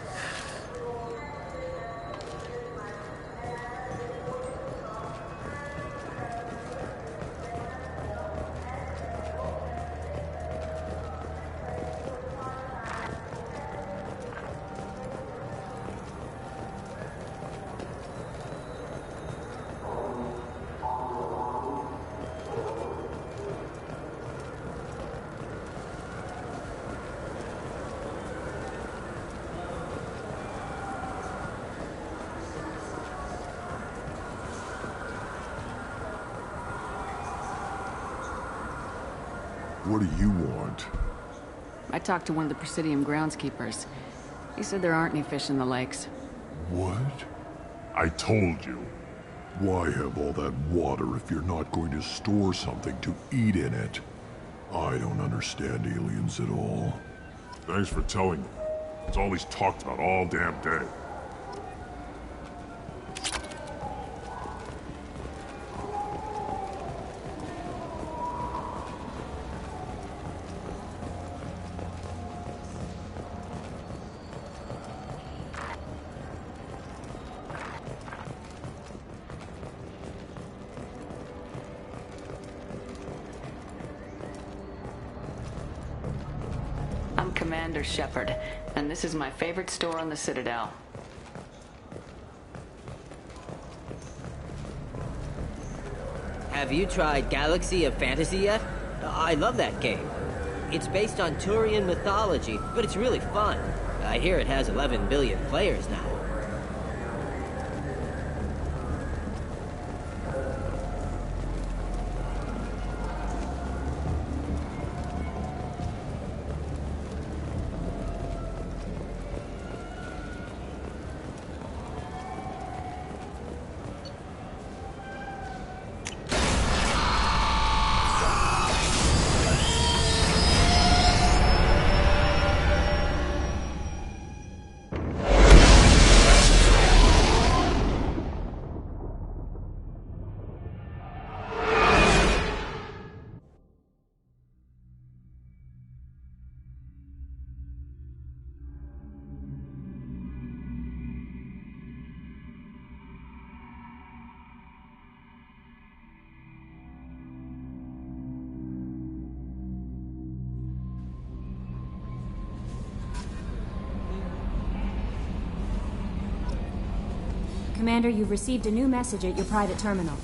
Speaker 14: What do you want?
Speaker 5: I talked to one of the Presidium groundskeepers. He said there aren't any fish in the lakes.
Speaker 14: What? I told you. Why have all that water if you're not going to store something to eat in it? I don't understand aliens at all.
Speaker 15: Thanks for telling me. It's all he's talked about all damn day.
Speaker 5: I'm Commander Shepard, and this is my favorite store on the Citadel.
Speaker 8: Have you tried Galaxy of Fantasy yet? I love that game. It's based on Turian mythology, but it's really fun. I hear it has 11 billion players now.
Speaker 27: Commander, you've received a new message at your private terminal.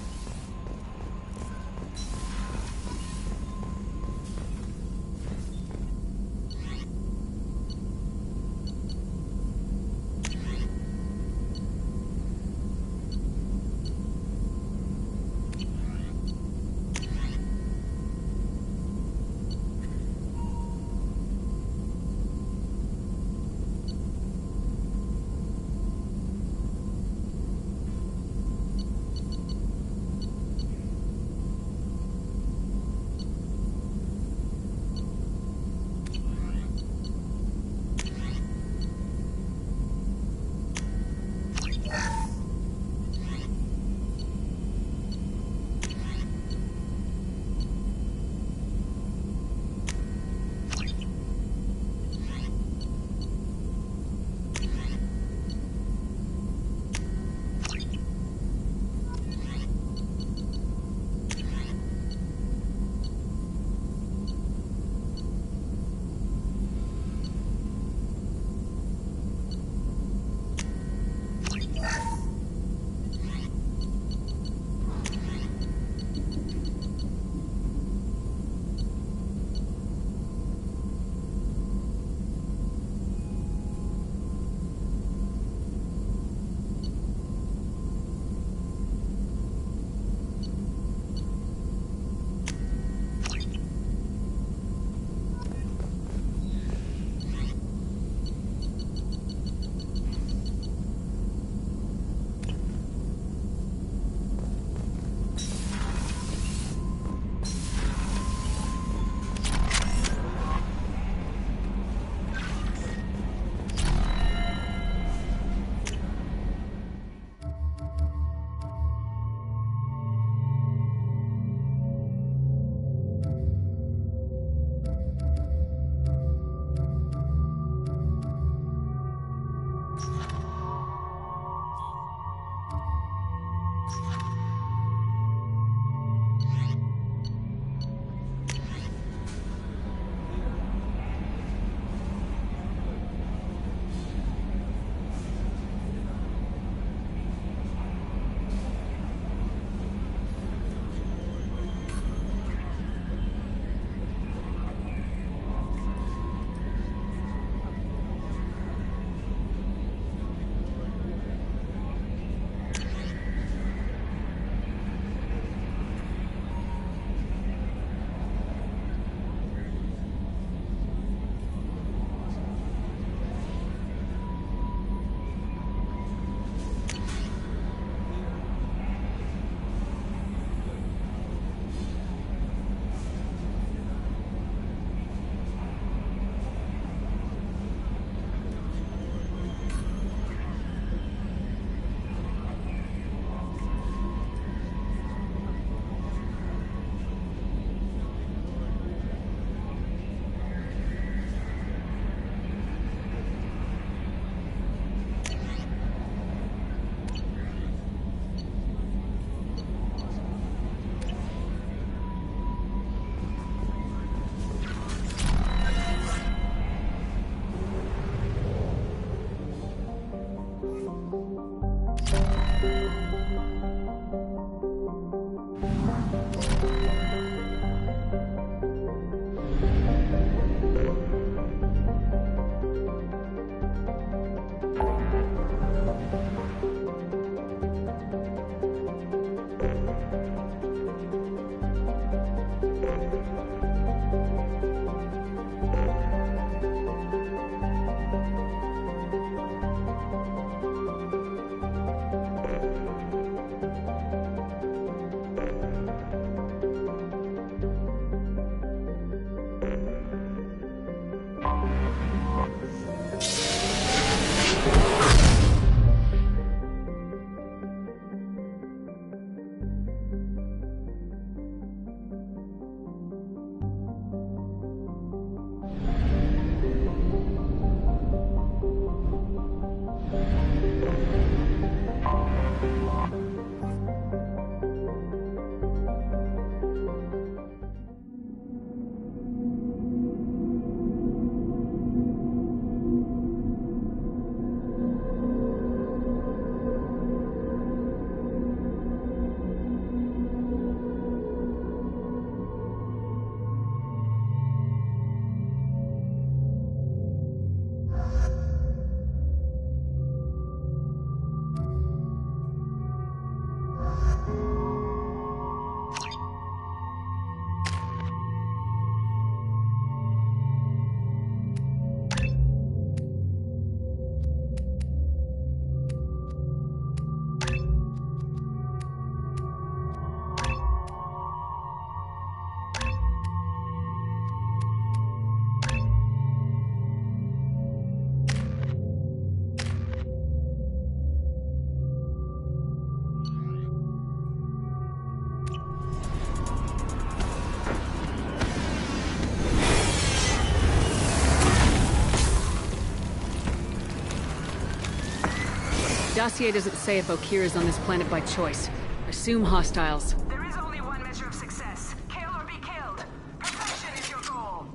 Speaker 5: Dossier doesn't say if Okir is on this planet by choice. Assume hostiles.
Speaker 9: There is only one measure of success. Kill or be killed. Perfection is your goal.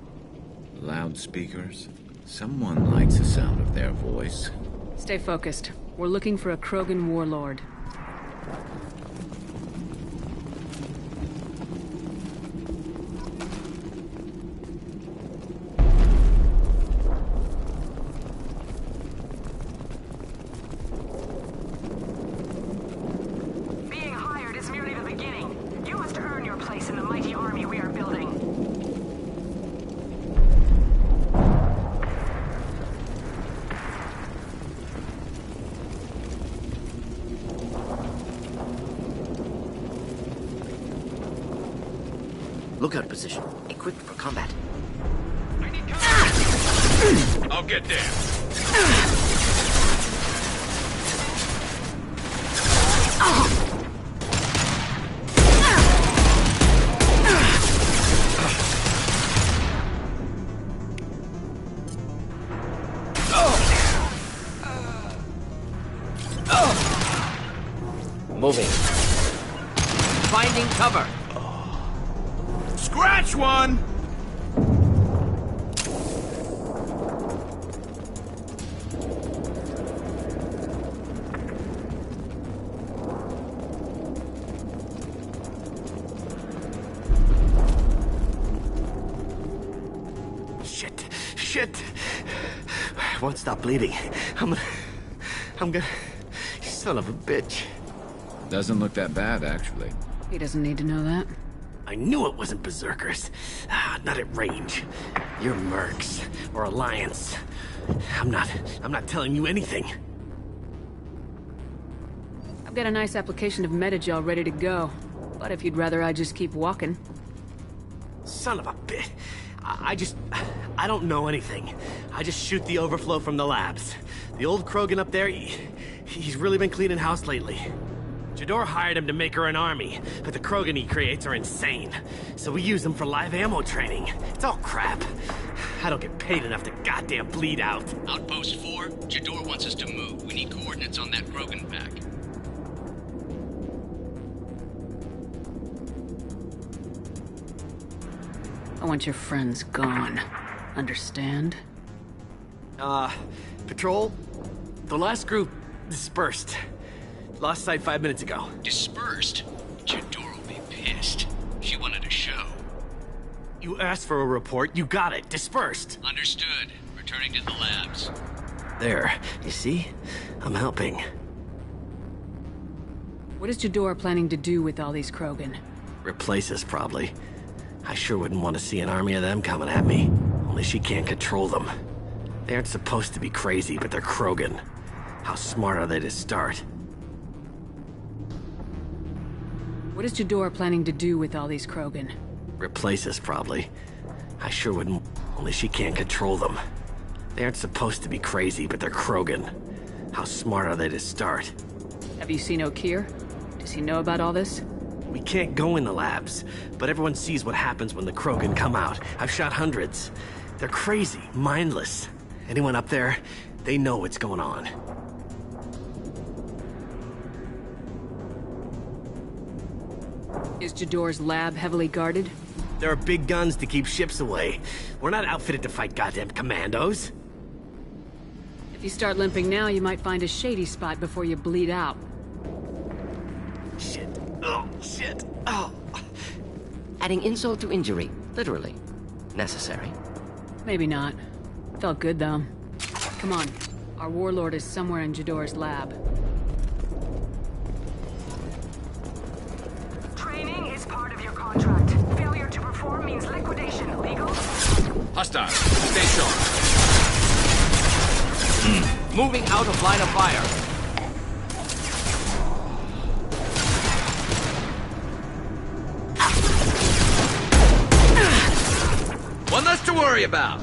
Speaker 15: Loudspeakers? Someone likes the sound of their voice.
Speaker 5: Stay focused. We're looking for a Krogan warlord.
Speaker 9: Being hired is merely the beginning. You must earn your place in the mighty army we are building.
Speaker 4: Lookout position. Equipped for combat.
Speaker 15: I'll get there.
Speaker 4: Moving.
Speaker 8: Finding cover.
Speaker 15: Scratch one!
Speaker 4: Shit. I won't stop bleeding. I'm gonna... Son of a bitch.
Speaker 15: Doesn't look that bad, actually.
Speaker 5: He doesn't need to know that.
Speaker 4: I knew it wasn't Berserkers. Not at range. You're Mercs. Or Alliance. I'm not telling you anything.
Speaker 5: I've got a nice application of Metagel ready to go. But if you'd rather I just keep walking.
Speaker 4: Son of a bitch. I don't know anything. I just shoot the overflow from the labs. The old Krogan up there, he's really been cleaning house lately. Jador hired him to make her an army, but the Krogan he creates are insane. So we use them for live ammo training. It's all crap. I don't get paid enough to goddamn bleed out.
Speaker 10: Outpost 4, Jador wants us to move. We need coordinates on that Krogan pack.
Speaker 5: I want your friends gone. Understand?
Speaker 4: Patrol? The last group dispersed. Lost sight 5 minutes ago.
Speaker 10: Dispersed? Jador will be pissed. She wanted a show.
Speaker 4: You asked for a report, you got it. Dispersed.
Speaker 10: Understood. Returning to the labs.
Speaker 4: There. You see? I'm helping.
Speaker 5: What is Jador planning to do with all these Krogan?
Speaker 4: Replace us, probably. I sure wouldn't want to see an army of them coming at me. Only she can't control them. They aren't supposed to be crazy, but they're Krogan. How smart are they to start?
Speaker 5: What is Jador planning to do with all these Krogan?
Speaker 4: Replace us, probably. I sure wouldn't... Only she can't control them. They aren't supposed to be crazy, but they're Krogan. How smart are they to start?
Speaker 5: Have you seen Okir? Does he know about all this?
Speaker 4: We can't go in the labs, but everyone sees what happens when the Krogan come out. I've shot hundreds. They're crazy, mindless. Anyone up there, they know what's going on.
Speaker 5: Is Jador's lab heavily guarded?
Speaker 4: There are big guns to keep ships away. We're not outfitted to fight goddamn commandos.
Speaker 5: If you start limping now, you might find a shady spot before you bleed out.
Speaker 4: Shit. Oh, shit. Oh.
Speaker 8: Adding insult to injury, literally. Necessary.
Speaker 5: Maybe not. Felt good, though. Come on. Our warlord is somewhere in Jador's lab.
Speaker 9: Training is part of your contract. Failure to perform means liquidation. Legal?
Speaker 15: Hostile. Stay sharp.
Speaker 8: Moving out of line of fire.
Speaker 11: One less to worry about.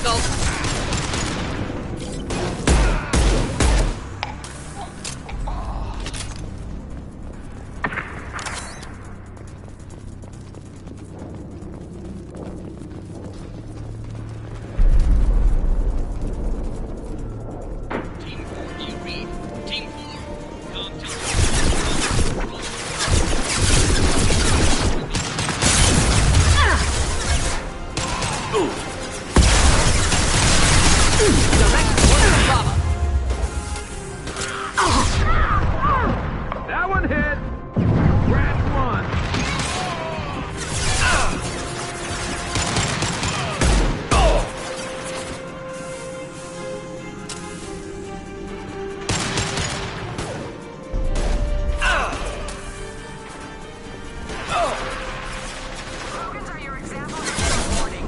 Speaker 11: difficult!
Speaker 15: That one hit! Crash one!
Speaker 9: Krogans are your example of warning.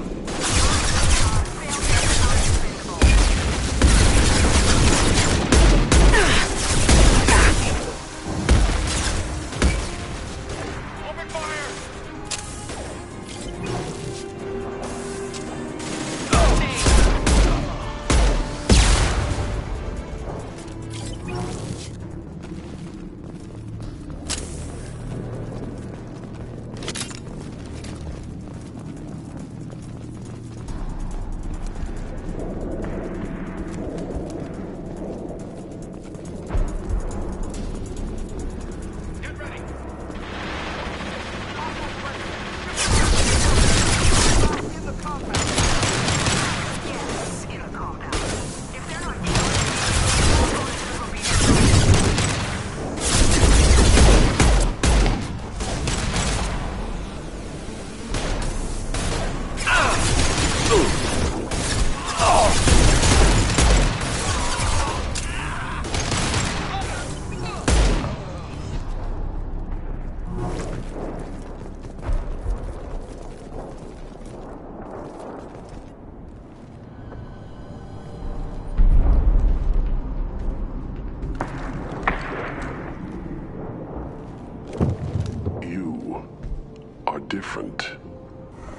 Speaker 14: Different.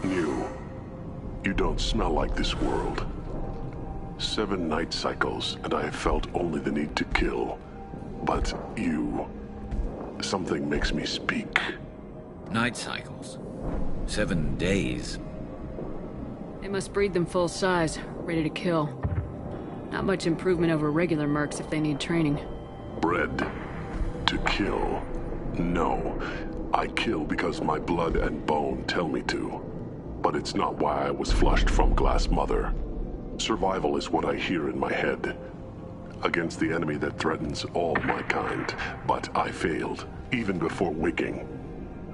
Speaker 14: New. You don't smell like this world. 7 night cycles, and I have felt only the need to kill. But you... something makes me speak.
Speaker 11: Night cycles. 7 days.
Speaker 5: They must breed them full size, ready to kill. Not much improvement over regular mercs if they need training.
Speaker 14: Bred to kill. No. I kill because my blood and bone tell me to. But it's not why I was flushed from Glass Mother. Survival is what I hear in my head. Against the enemy that threatens all my kind. But I failed, even before waking.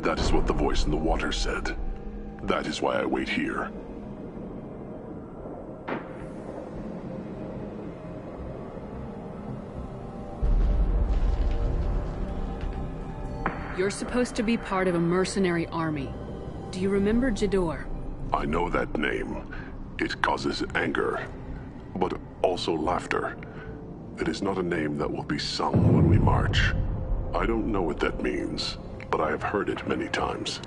Speaker 14: That is what the voice in the water said. That is why I wait here.
Speaker 5: You're supposed to be part of a mercenary army. Do you remember Jador?
Speaker 14: I know that name. It causes anger, but also laughter. It is not a name that will be sung when we march. I don't know what that means, but I have heard it many times.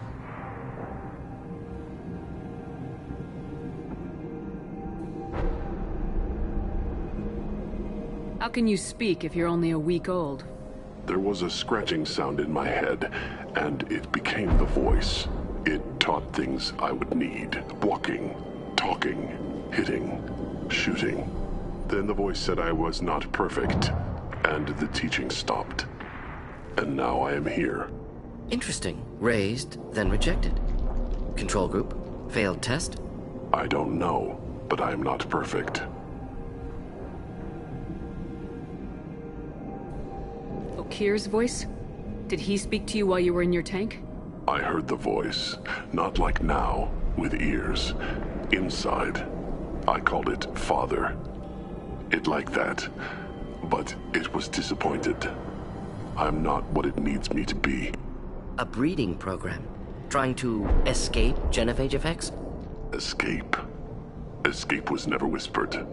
Speaker 5: How can you speak if you're only a week old?
Speaker 14: There was a scratching sound in my head, and it became the voice. It taught things I would need. Walking, talking, hitting, shooting. Then the voice said I was not perfect, and the teaching stopped. And now I am here.
Speaker 23: Interesting. Raised, then rejected. Control group? Failed test?
Speaker 14: I don't know, but I am not perfect.
Speaker 5: Okir's voice? Did he speak to you while you were in your tank?
Speaker 14: I heard the voice, not like now, with ears. Inside. I called it Father. It like that, but it was disappointed. I'm not what it needs me to be.
Speaker 23: A breeding program? Trying to escape genophage effects?
Speaker 14: Escape. Escape was never whispered.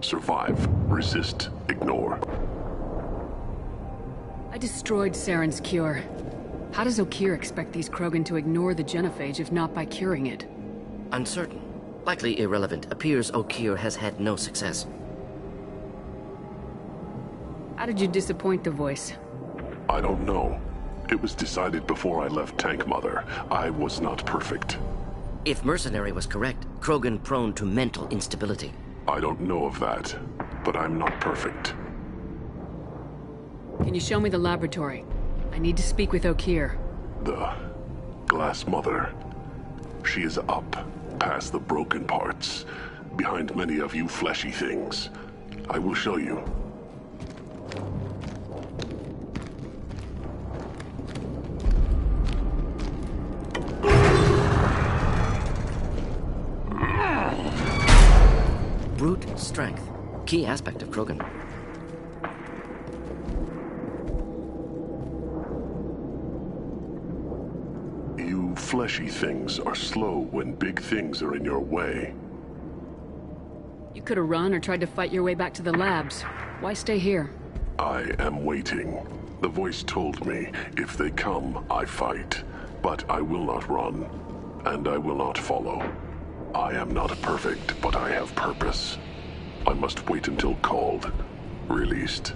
Speaker 14: Survive, resist, ignore.
Speaker 5: I destroyed Saren's cure. How does Okir expect these Krogan to ignore the genophage if not by curing it?
Speaker 23: Uncertain.
Speaker 12: Likely irrelevant. Appears Okeer has had no success.
Speaker 5: How did you disappoint the voice?
Speaker 14: I don't know. It was decided before I left Tank Mother. I was not perfect.
Speaker 12: If Mercenary was correct, Krogan prone to mental instability.
Speaker 14: I don't know of that, but I'm not perfect.
Speaker 5: Can you show me the laboratory? I need to speak with Okeer.
Speaker 14: The Glass Mother. She is up, past the broken parts, behind many of you fleshy things. I will show you.
Speaker 12: Brute strength. Key aspect of Krogan.
Speaker 14: You fleshy things are slow when big things are in your way.
Speaker 5: You could have run or tried to fight your way back to the labs. Why stay here?
Speaker 14: I am waiting. The voice told me, if they come, I fight. But I will not run, and I will not follow. I am not perfect, but I have purpose. I must wait until called, released.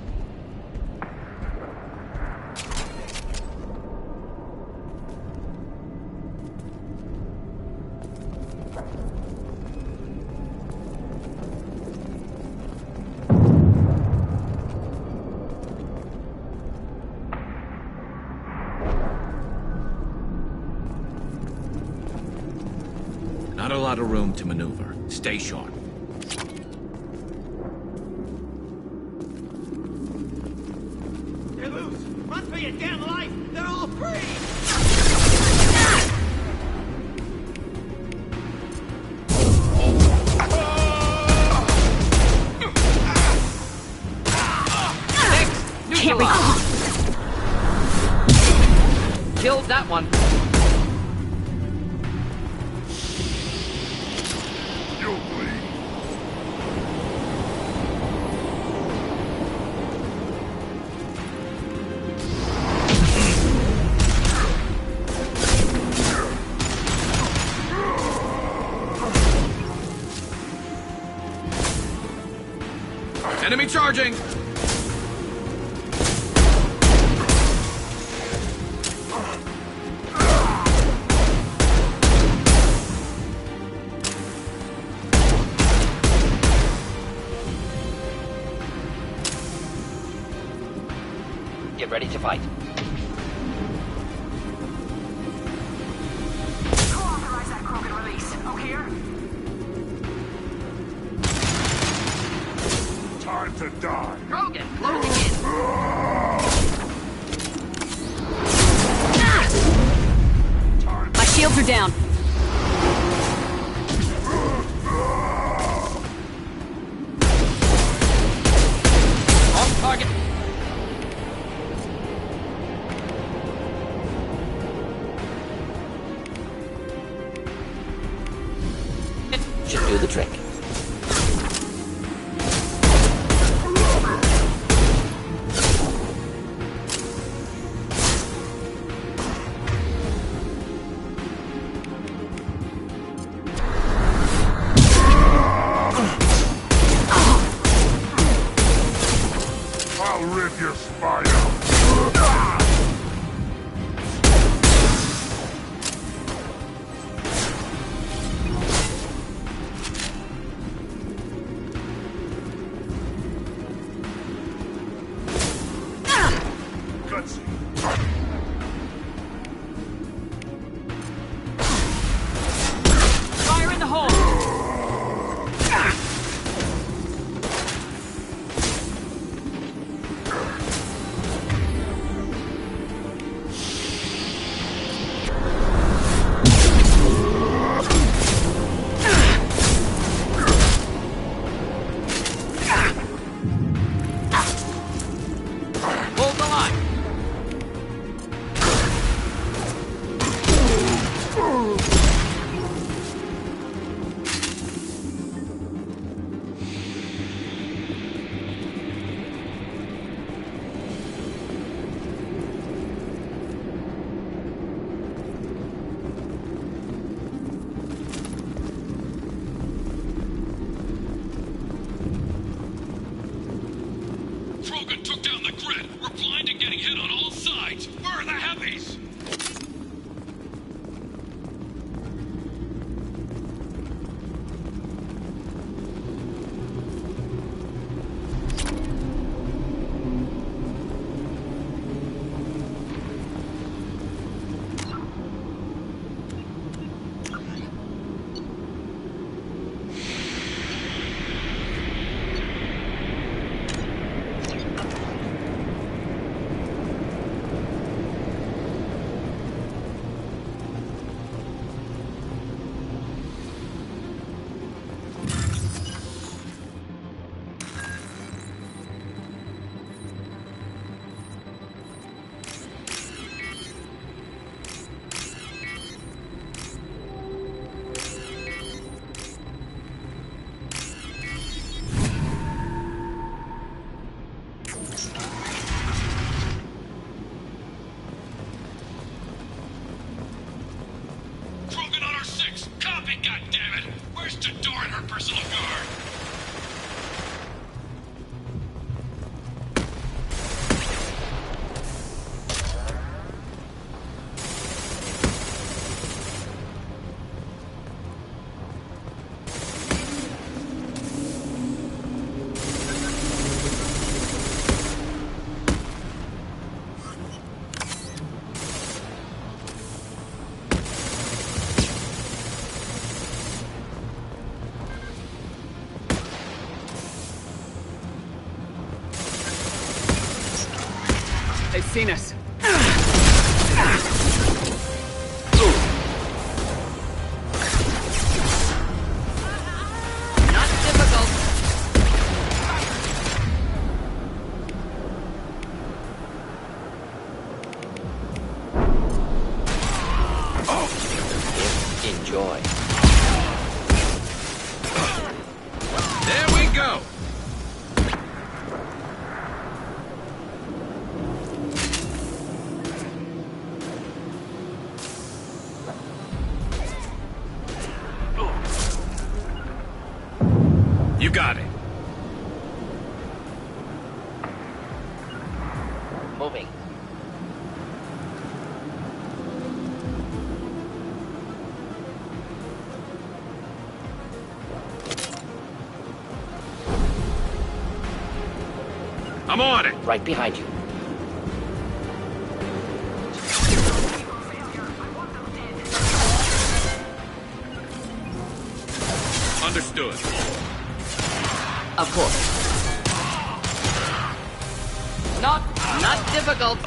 Speaker 11: Not a lot of room to maneuver. Stay sharp.
Speaker 4: They're loose! Run for your damn life! They're all free!
Speaker 13: Can't recall. Killed that one.
Speaker 11: Enemy charging!
Speaker 13: Get ready to fight.
Speaker 9: Who authorized that Krogan release? Okeer?
Speaker 14: Time to die.
Speaker 13: Krogan, closing in.
Speaker 5: My shields are down.
Speaker 13: On target.
Speaker 12: Should do the trick.
Speaker 14: I'll rip your spine out.
Speaker 5: Fire in the hole!
Speaker 13: Hold the line.
Speaker 15: Krogan took down the grid. We're blind and getting hit on all sides. Where are the heavies?
Speaker 16: They've seen us.
Speaker 13: Not difficult.
Speaker 8: Enjoy.
Speaker 15: There we go. You got it.
Speaker 8: Moving.
Speaker 15: I'm on it.
Speaker 8: Right behind you.
Speaker 15: Understood.
Speaker 8: Of course.
Speaker 13: Not difficult.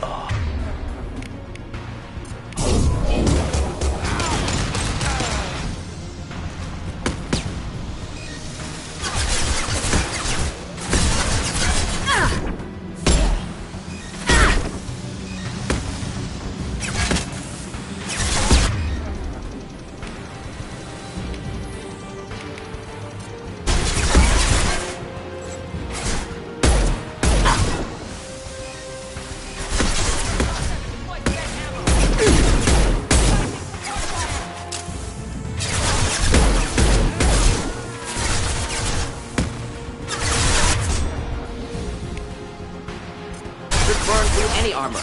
Speaker 8: Burn through any armor.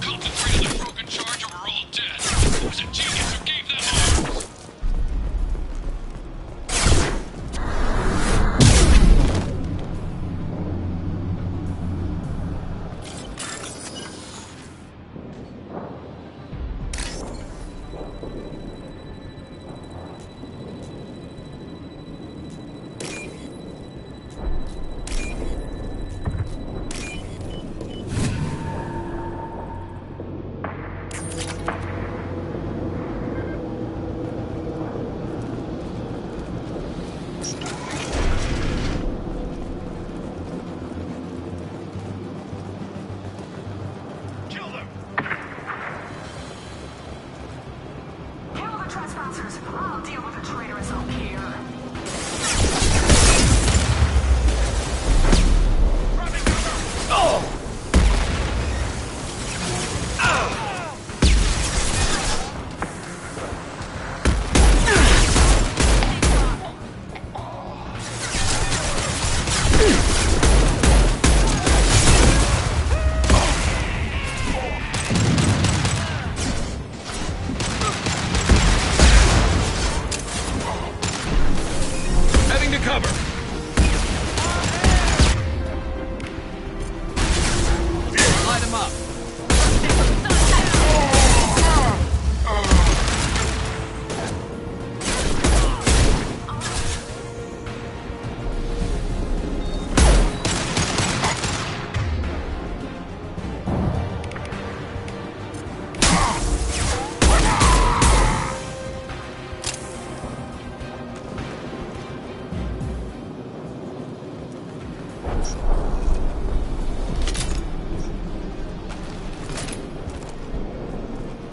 Speaker 15: Concentrate on the broken charge or we're all dead. It was a genius who gave them arms.
Speaker 9: bouncers. I'll deal with the traitorous oak here.
Speaker 2: Oh!
Speaker 11: Heading to cover.
Speaker 2: Light him up.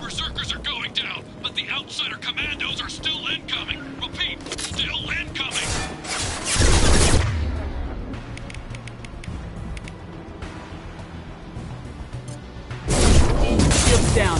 Speaker 11: Berserkers are going down, but the outsider commandos are still incoming. Repeat, still incoming.
Speaker 2: Shields down.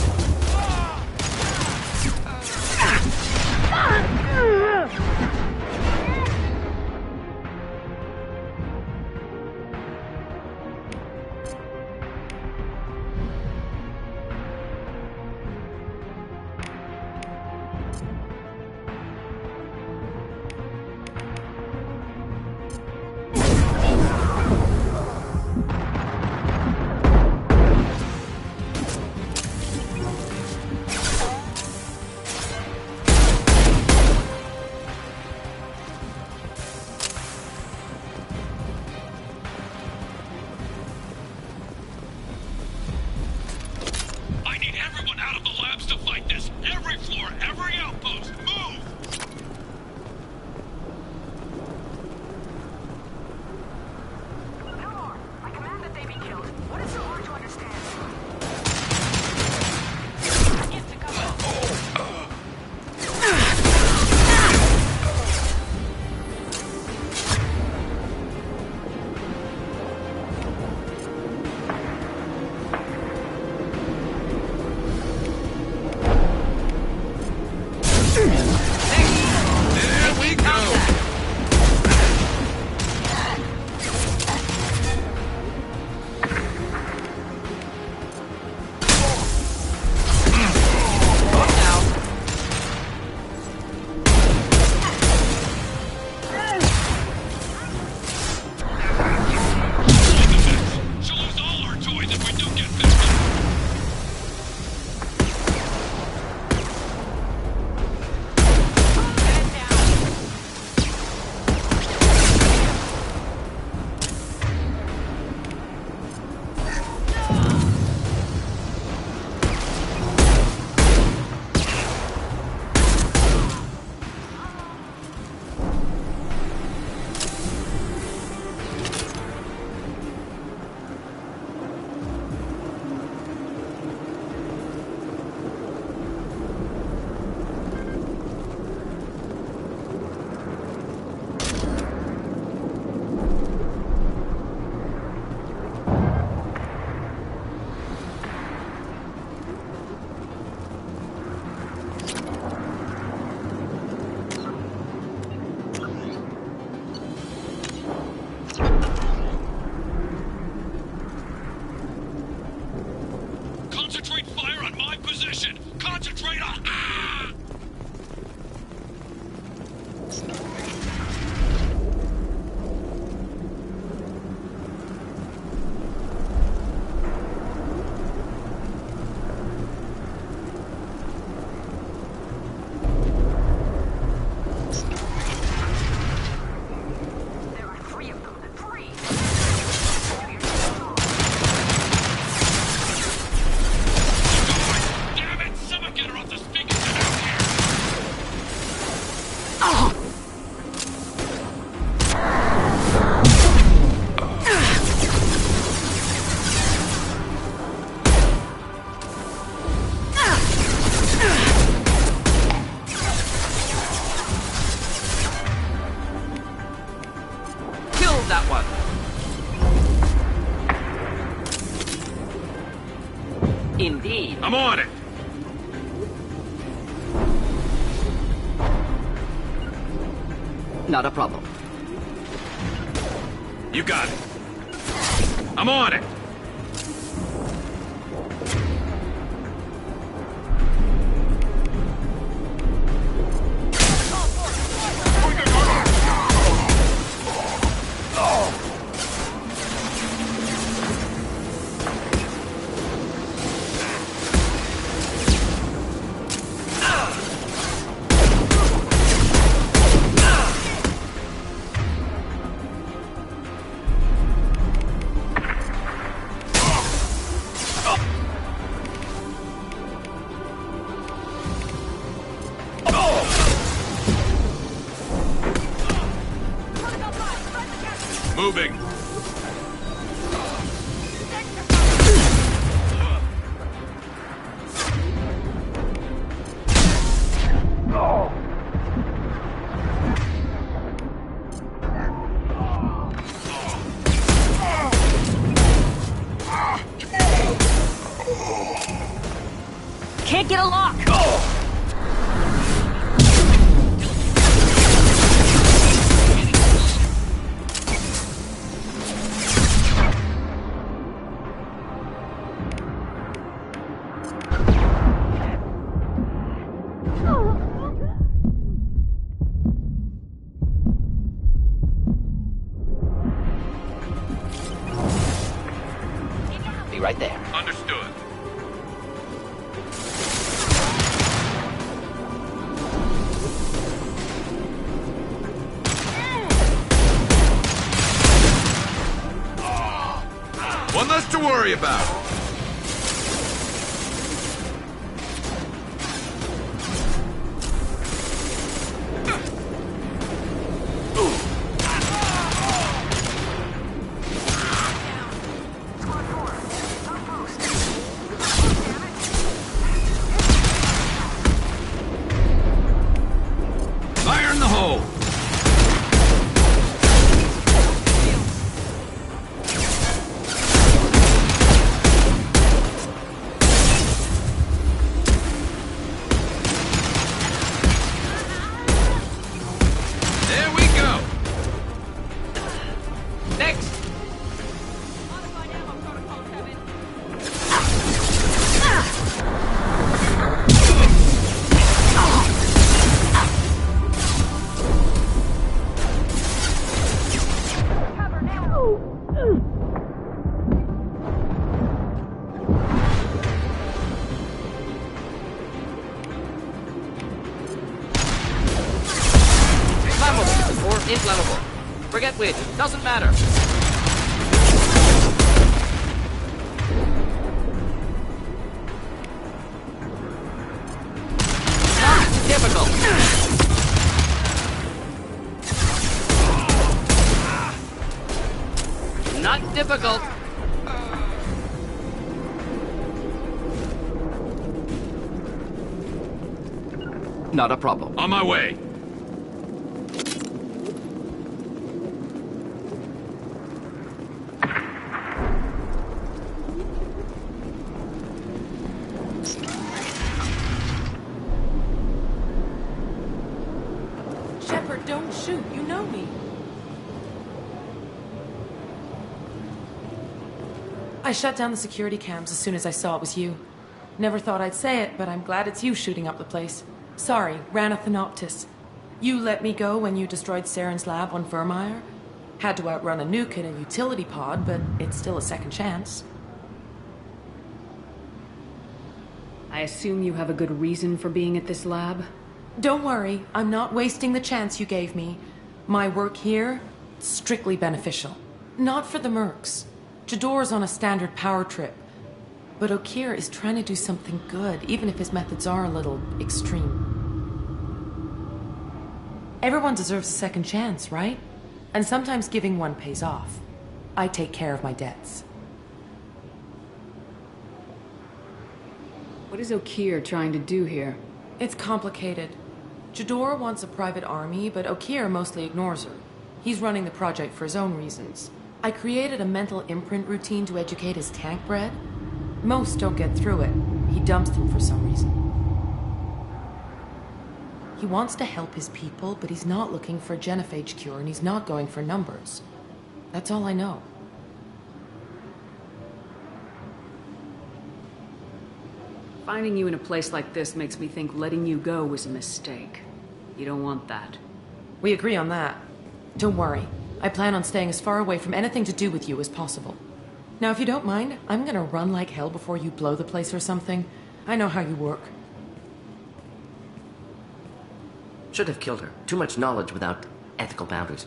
Speaker 15: I'm on it!
Speaker 12: Not a problem.
Speaker 15: You got it. I'm on it! Moving.
Speaker 3: Can't get a lock!
Speaker 12: Be right there.
Speaker 15: Understood. One less to worry about. Fire in the hole. There we go.
Speaker 13: Next! Flammable or inflammable. Forget which. Doesn't matter. Not difficult. Not difficult.
Speaker 12: Not a problem.
Speaker 15: On my way.
Speaker 6: Shepard, don't shoot. You know me. I shut down the security cams as soon as I saw it was you. Never thought I'd say it, but I'm glad it's you shooting up the place. Sorry, ran a Thanoptis. You let me go when you destroyed Saren's lab on Vermeer. Had to outrun a nuke in a utility pod, but it's still a second chance.
Speaker 5: I assume you have a good reason for being at this lab?
Speaker 6: Don't worry, I'm not wasting the chance you gave me. My work here, strictly beneficial. Not for the mercs. Jador's on a standard power trip. But Okeer is trying to do something good, even if his methods are a little extreme. Everyone deserves a second chance, right? And sometimes giving one pays off. I take care of my debts.
Speaker 5: What is Okeer trying to do here?
Speaker 6: It's complicated. Jador wants a private army, but Okeer mostly ignores her. He's running the project for his own reasons. I created a mental imprint routine to educate his tank bred. Most don't get through it. He dumps them for some reason. He wants to help his people, but he's not looking for a genophage cure, and he's not going for numbers. That's all I know.
Speaker 5: Finding you in a place like this makes me think letting you go was a mistake. You don't want that.
Speaker 6: We agree on that. Don't worry. I plan on staying as far away from anything to do with you as possible. Now, if you don't mind, I'm gonna run like hell before you blow the place or something. I know how you work.
Speaker 12: Should have killed her. Too much knowledge without ethical boundaries.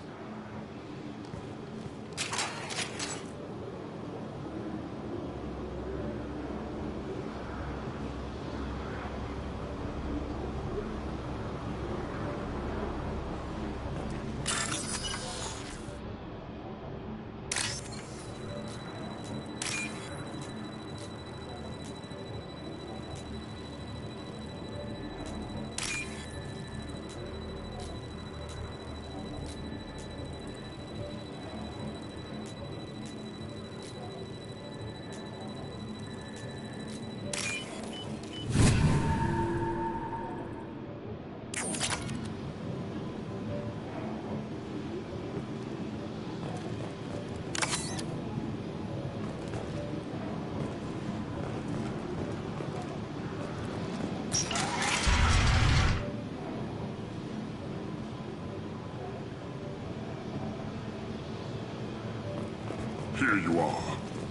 Speaker 14: Here you are.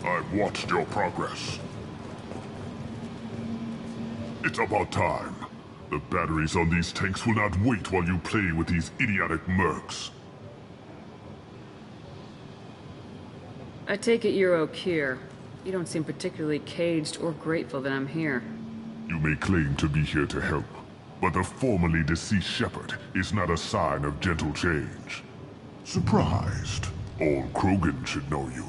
Speaker 14: I've watched your progress. It's about time. The batteries on these tanks will not wait while you play with these idiotic mercs.
Speaker 5: I take it you're O'Keir. You don't seem particularly caged or grateful that I'm here.
Speaker 14: You may claim to be here to help, but the formerly deceased Shepherd is not a sign of gentle change. Surprised? Old Krogan should know you.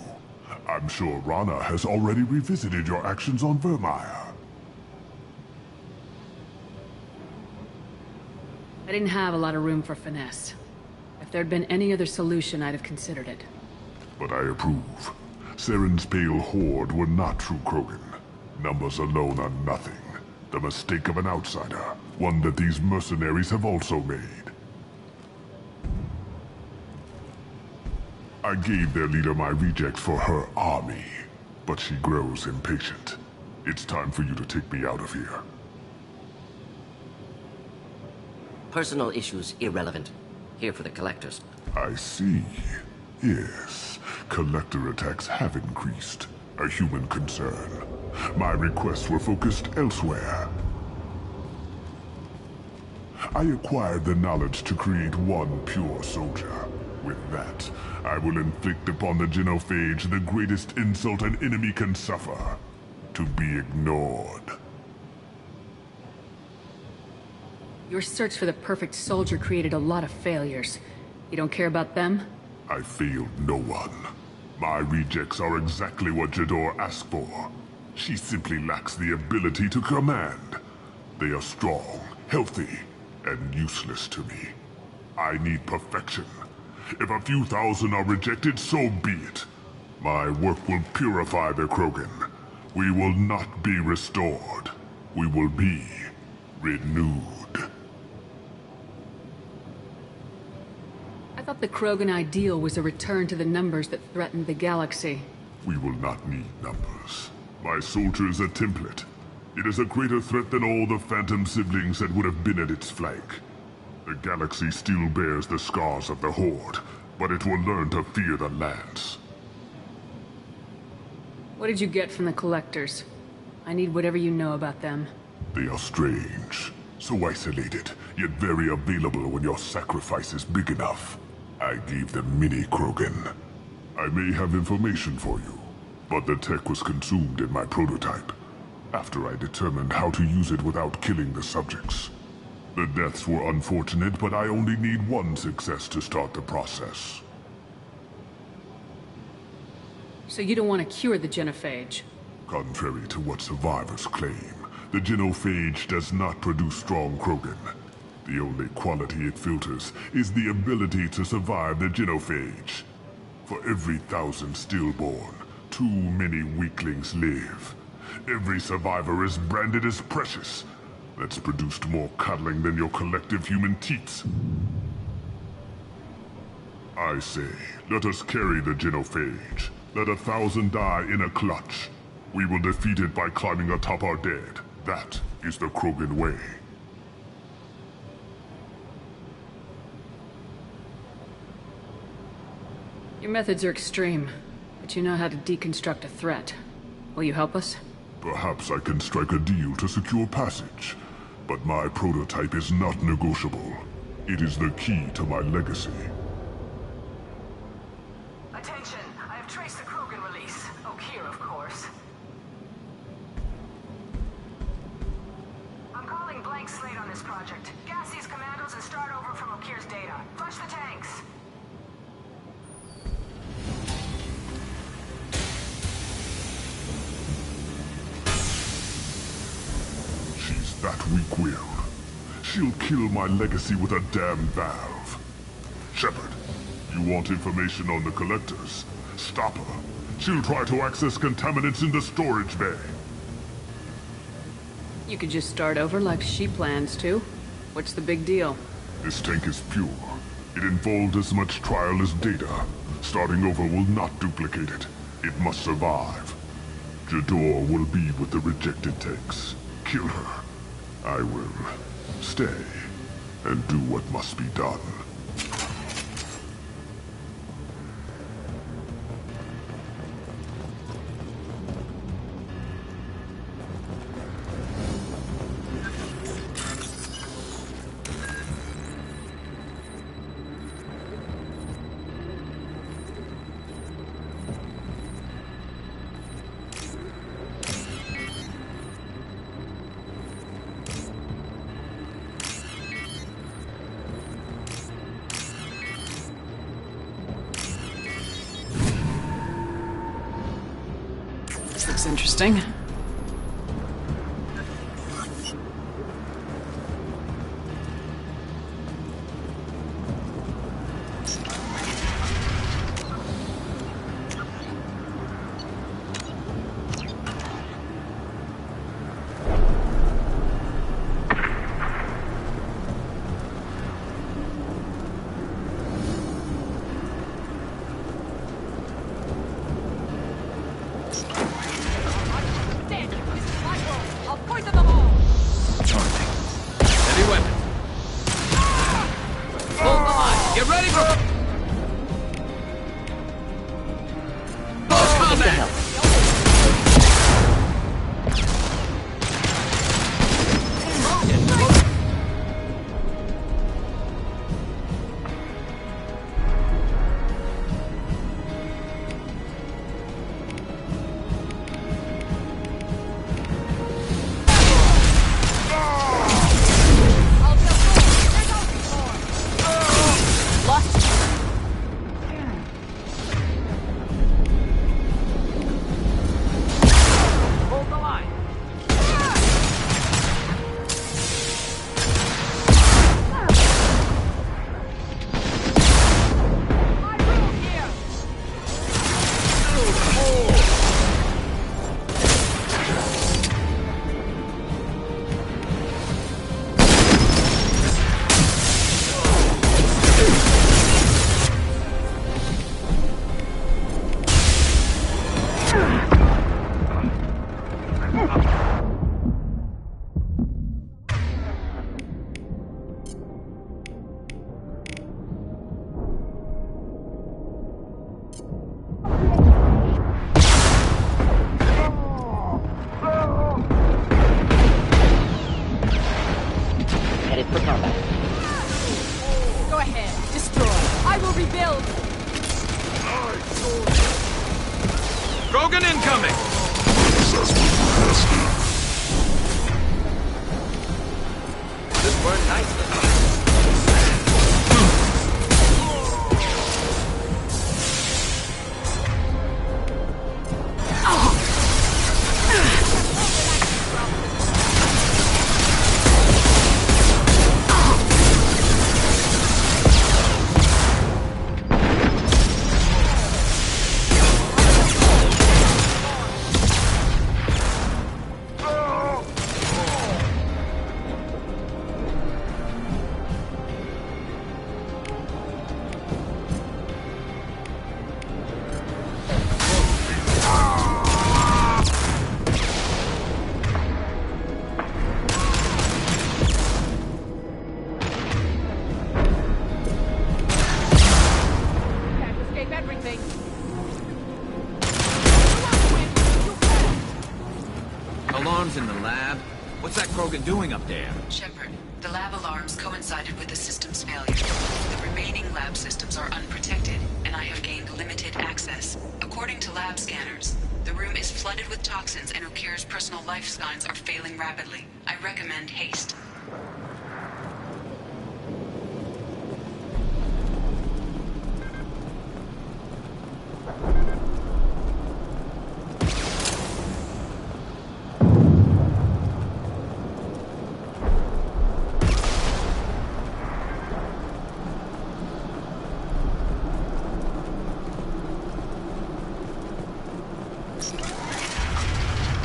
Speaker 14: I'm sure Rana has already revisited your actions on Vermeer.
Speaker 5: I didn't have a lot of room for finesse. If there'd been any other solution, I'd have considered it.
Speaker 14: But I approve. Saren's pale horde were not true Krogan. Numbers alone are nothing. The mistake of an outsider, one that these mercenaries have also made. I gave their leader my rejects for her army, but she grows impatient. It's time for you to take me out of here.
Speaker 12: Personal issues irrelevant. Here for the collectors.
Speaker 14: I see. Yes, collector attacks have increased. A human concern. My requests were focused elsewhere. I acquired the knowledge to create one pure soldier. With that, I will inflict upon the genophage the greatest insult an enemy can suffer. To be ignored.
Speaker 5: Your search for the perfect soldier created a lot of failures. You don't care about them?
Speaker 14: I failed no one. My rejects are exactly what Jador asked for. She simply lacks the ability to command. They are strong, healthy, and useless to me. I need perfection. If a few thousand are rejected, so be it. My work will purify the Krogan. We will not be restored. We will be renewed.
Speaker 5: I thought the Krogan ideal was a return to the numbers that threatened the galaxy.
Speaker 14: We will not need numbers. My soldier is a template. It is a greater threat than all the Phantom siblings that would have been at its flank. The galaxy still bears the scars of the Horde, but it will learn to fear the Lance.
Speaker 5: What did you get from the Collectors? I need whatever you know about them.
Speaker 14: They are strange, so isolated, yet very available when your sacrifice is big enough. I gave them mini Krogan. I may have information for you, but the tech was consumed in my prototype, after I determined how to use it without killing the subjects. The deaths were unfortunate, but I only need one success to start the process.
Speaker 5: So you don't want to cure the genophage?
Speaker 14: Contrary to what survivors claim, the genophage does not produce strong Krogan. The only quality it filters is the ability to survive the genophage. For every 1,000 stillborn, too many weaklings live. Every survivor is branded as precious. That's produced more cuddling than your collective human teats. I say, let us carry the genophage. Let 1,000 die in a clutch. We will defeat it by climbing atop our dead. That is the Krogan way.
Speaker 5: Your methods are extreme, but you know how to deconstruct a threat. Will you help us?
Speaker 14: Perhaps I can strike a deal to secure passage. But my prototype is not negotiable. It is the key to my legacy.
Speaker 9: Attention, I have traced the Krogan release. Oak here, of course. I'm calling blank slate on this project. Gas these commandos and start over from Okir's data. Flush the tanks.
Speaker 14: She's that weak-willed. She'll kill my legacy with a damn valve. Shepard, you want information on the collectors? Stop her. She'll try to access contaminants in the storage bay.
Speaker 5: You could just start over like she plans to. What's the big deal?
Speaker 14: This tank is pure. It involved as much trial as data. Starting over will not duplicate it. It must survive. Jador will be with the rejected tanks. Kill her. I will stay and do what must be done.
Speaker 5: This looks interesting.
Speaker 11: Krogan incoming!
Speaker 13: This burned nicely.
Speaker 16: alarms in the lab? What's that Krogan doing up there?
Speaker 5: Shepard, the lab alarms coincided with the system's failure. The remaining lab systems are unprotected, and I have gained limited access. According to lab scanners, the room is flooded with toxins and Okir's personal life signs are failing rapidly. I recommend haste.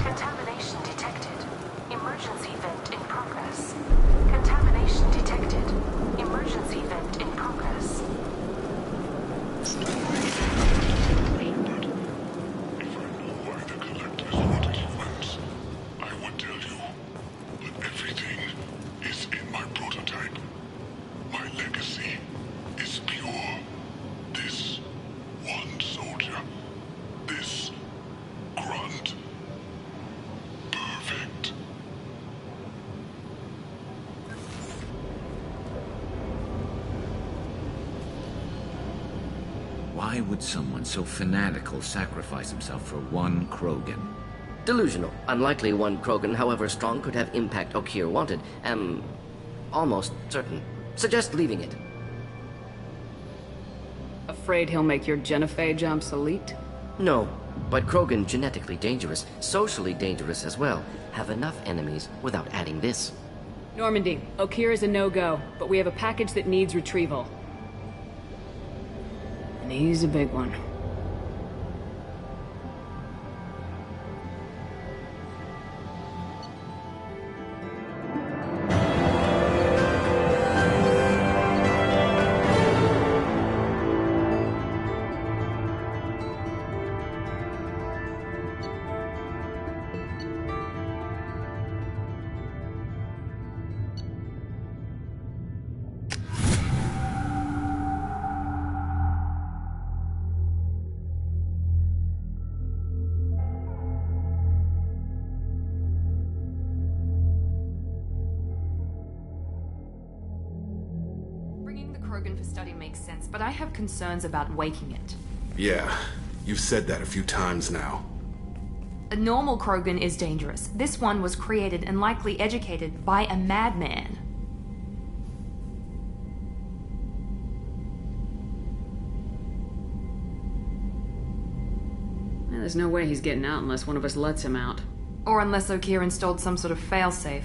Speaker 9: Contamination detected. Emergency vent in progress. Contamination detected. Emergency vent in progress.
Speaker 14: I would tell you, but everything is in my prototype. My legacy is pure. This one soldier, this grunt, perfect.
Speaker 16: Why would someone so fanatical sacrifice himself for one Krogan?
Speaker 12: Delusional. Unlikely one Krogan, however strong, could have impact Okir wanted. Am almost certain. Suggest leaving it.
Speaker 5: Afraid he'll make your genophage obsolete?
Speaker 12: No, but Krogan genetically dangerous, socially dangerous as well. Have enough enemies without adding this.
Speaker 5: Normandy, Okir is a no-go, but we have a package that needs retrieval. And he's a big one.
Speaker 1: Bringing the Krogan for study makes sense, but I have concerns about waking it.
Speaker 17: Yeah, you've said that a few times now.
Speaker 1: A normal Krogan is dangerous. This one was created and likely educated by a madman.
Speaker 5: There's no way he's getting out unless one of us lets him out.
Speaker 1: Or unless Okir installed some sort of failsafe.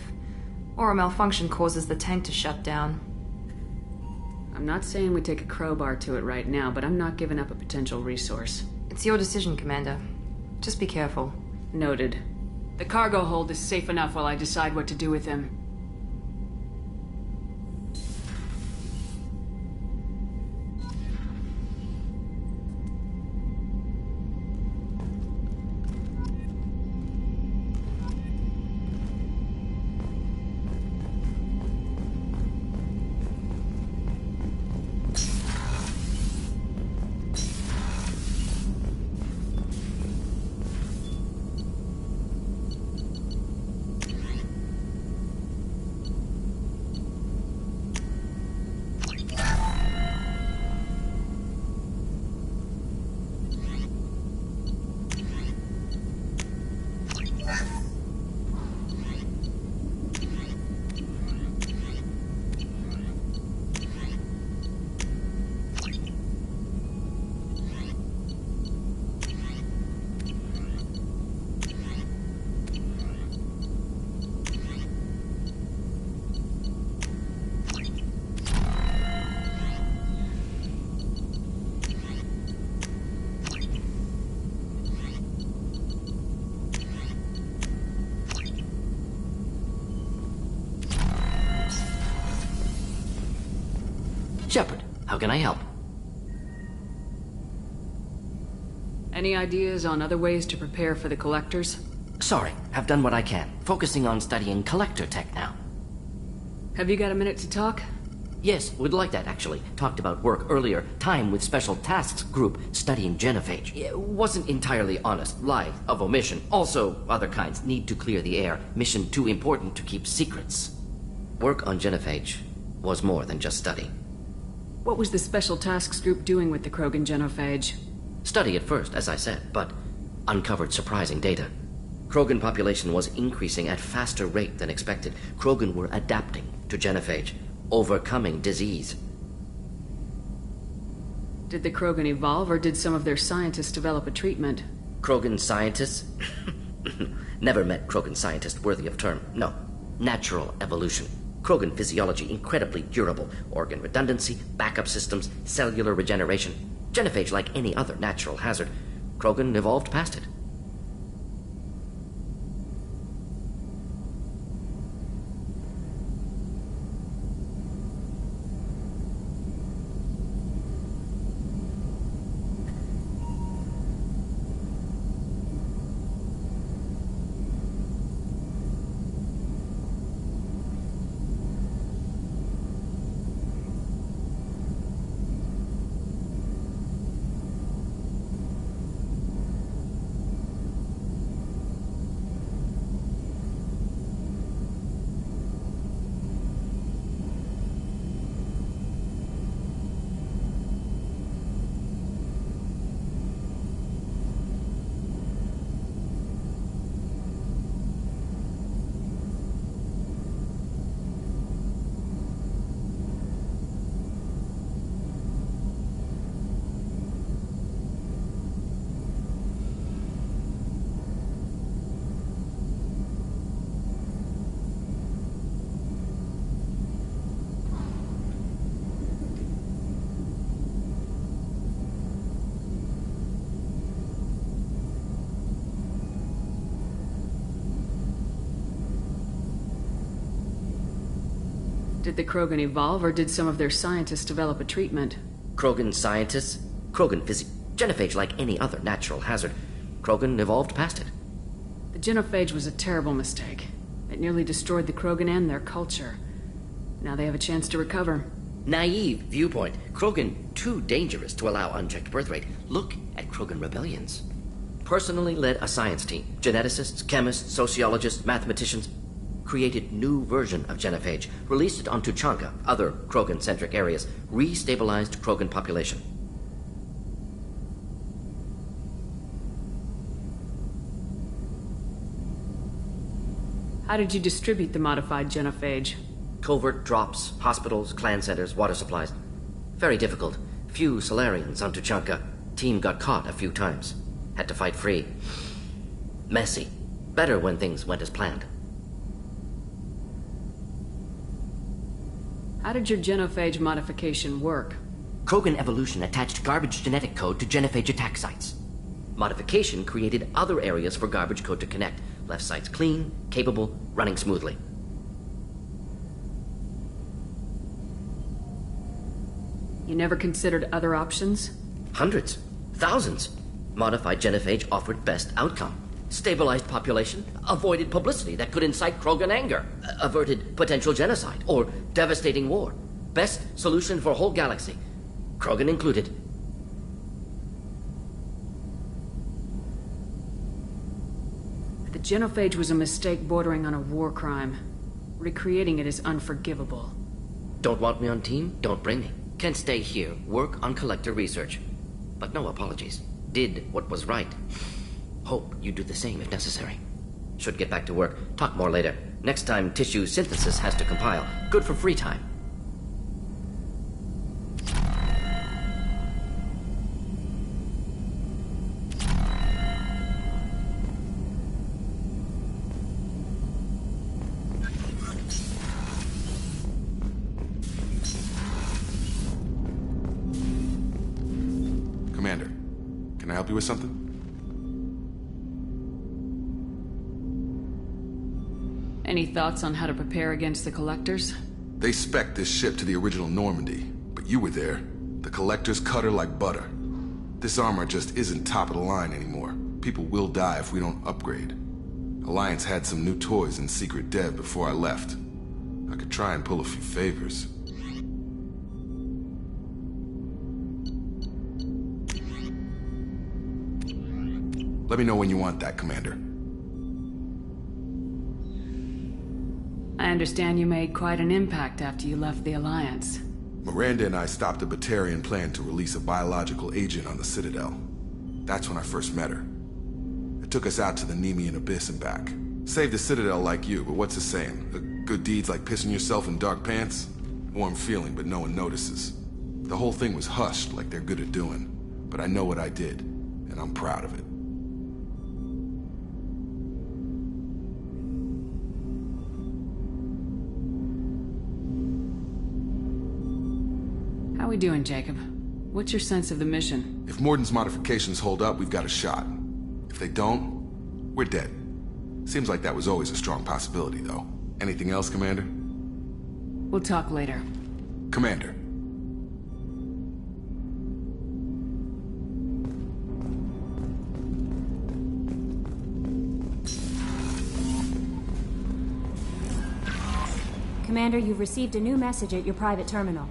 Speaker 1: Or a malfunction causes the tank to shut down.
Speaker 5: I'm not saying we take a crowbar to it right now, but I'm not giving up a potential resource.
Speaker 1: It's your decision, Commander. Just be careful.
Speaker 5: Noted. The cargo hold is safe enough while I decide what to do with him.
Speaker 12: Shepard, how can I help?
Speaker 5: Any ideas on other ways to prepare for the collectors?
Speaker 12: Sorry, have done what I can. Focusing on studying collector tech now.
Speaker 5: Have you got a minute to talk?
Speaker 12: Yes, would like that, actually. Talked about work earlier. Time with Special Tasks Group studying genophage. It wasn't entirely honest. Lie of omission. Also, other kinds. Need to clear the air. Mission too important to keep secrets. Work on genophage was more than just study.
Speaker 5: What was the Special Tasks Group doing with the Krogan genophage?
Speaker 12: Study at first, as I said, but uncovered surprising data. Krogan population was increasing at faster rate than expected. Krogan were adapting to genophage, overcoming disease.
Speaker 5: Did the Krogan evolve, or did some of their scientists develop a treatment?
Speaker 12: Krogan scientists? Never met Krogan scientist worthy of term. No. Natural evolution. Krogan physiology incredibly durable. Organ redundancy, backup systems, cellular regeneration. Genophage like any other natural hazard. Krogan evolved past it.
Speaker 5: Did the Krogan evolve, or did some of their scientists develop a treatment?
Speaker 12: Krogan scientists? Krogan genophage like any other natural hazard. Krogan evolved past it.
Speaker 5: The genophage was a terrible mistake. It nearly destroyed the Krogan and their culture. Now they have a chance to recover.
Speaker 12: Naive viewpoint. Krogan too dangerous to allow unchecked birth rate. Look at Krogan rebellions. Personally led a science team. Geneticists, chemists, sociologists, mathematicians. Created new version of genophage. Released it on Tuchanka, other Krogan-centric areas. Restabilized Krogan population.
Speaker 5: How did you distribute the modified genophage?
Speaker 12: Covert drops, hospitals, clan centers, water supplies. Very difficult. Few Solarians on Tuchanka. Team got caught a few times. Had to fight free. Messy. Better when things went as planned.
Speaker 5: How did your genophage modification work?
Speaker 12: Krogan evolution attached garbage genetic code to genophage attack sites. Modification created other areas for garbage code to connect. Left sites clean, capable, running smoothly.
Speaker 5: You never considered other options?
Speaker 12: Hundreds. Thousands. Modified genophage offered best outcome. Stabilized population, avoided publicity that could incite Krogan anger, averted potential genocide, or devastating war. Best solution for whole galaxy. Krogan included.
Speaker 5: The genophage was a mistake bordering on a war crime. Recreating it is unforgivable.
Speaker 12: Don't want me on team? Don't bring me. Can stay here, work on collector research. But no apologies. Did what was right. Hope you do the same if necessary. Should get back to work. Talk more later. Next time tissue synthesis has to compile. Good for free time.
Speaker 17: Commander, can I help you with something?
Speaker 5: Any thoughts on how to prepare against the Collectors?
Speaker 17: They spec'd this ship to the original Normandy, but you were there. The Collectors cut her like butter. This armor just isn't top of the line anymore. People will die if we don't upgrade. Alliance had some new toys in secret dev before I left. I could try and pull a few favors. Let me know when you want that, Commander.
Speaker 5: I understand you made quite an impact after you left the Alliance.
Speaker 17: Miranda and I stopped a Batarian plan to release a biological agent on the Citadel. That's when I first met her. It took us out to the Nemean Abyss and back. Saved the Citadel like you, but what's the saying? Good deeds like pissing yourself in dark pants? Warm feeling, but no one notices. The whole thing was hushed like they're good at doing. But I know what I did, and I'm proud of it.
Speaker 5: How we doing, Jacob? What's your sense of the mission?
Speaker 17: If Morden's modifications hold up, we've got a shot. If they don't, we're dead. Seems like that was always a strong possibility, though. Anything else, Commander?
Speaker 5: We'll talk later.
Speaker 17: Commander.
Speaker 27: Commander, you've received a new message at your private terminal.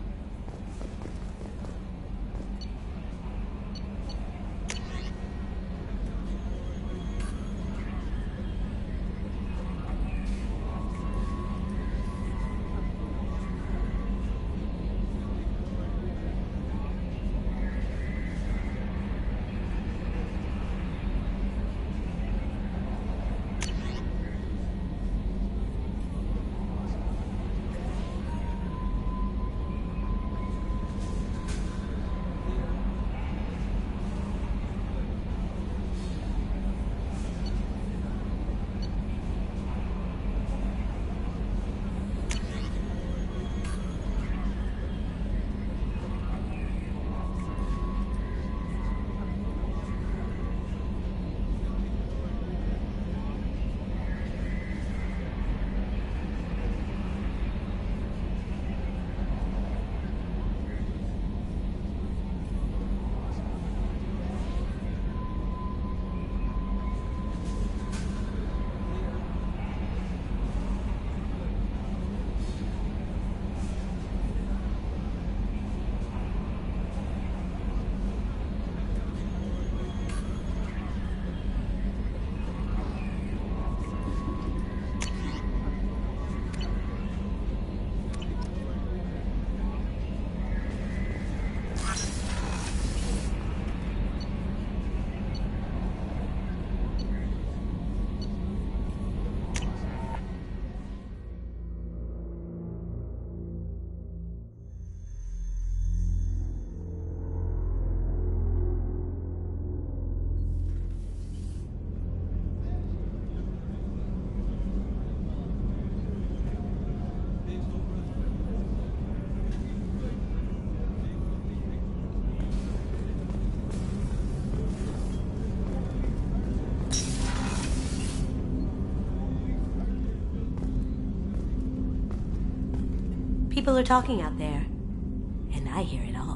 Speaker 18: People are talking out there, and I hear it all.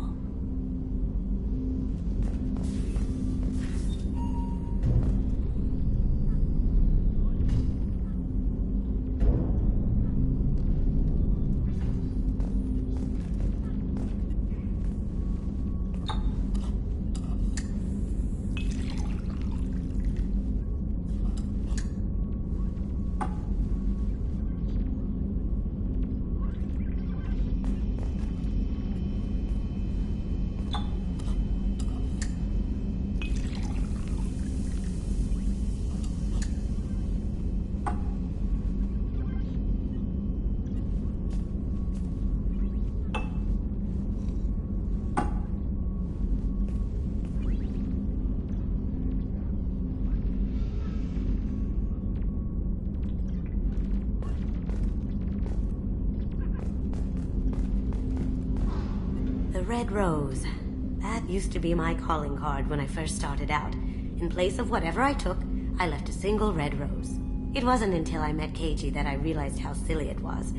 Speaker 18: Red Rose. That used to be my calling card when I first started out. In place of whatever I took, I left a single red rose. It wasn't until I met KG that I realized how silly it was.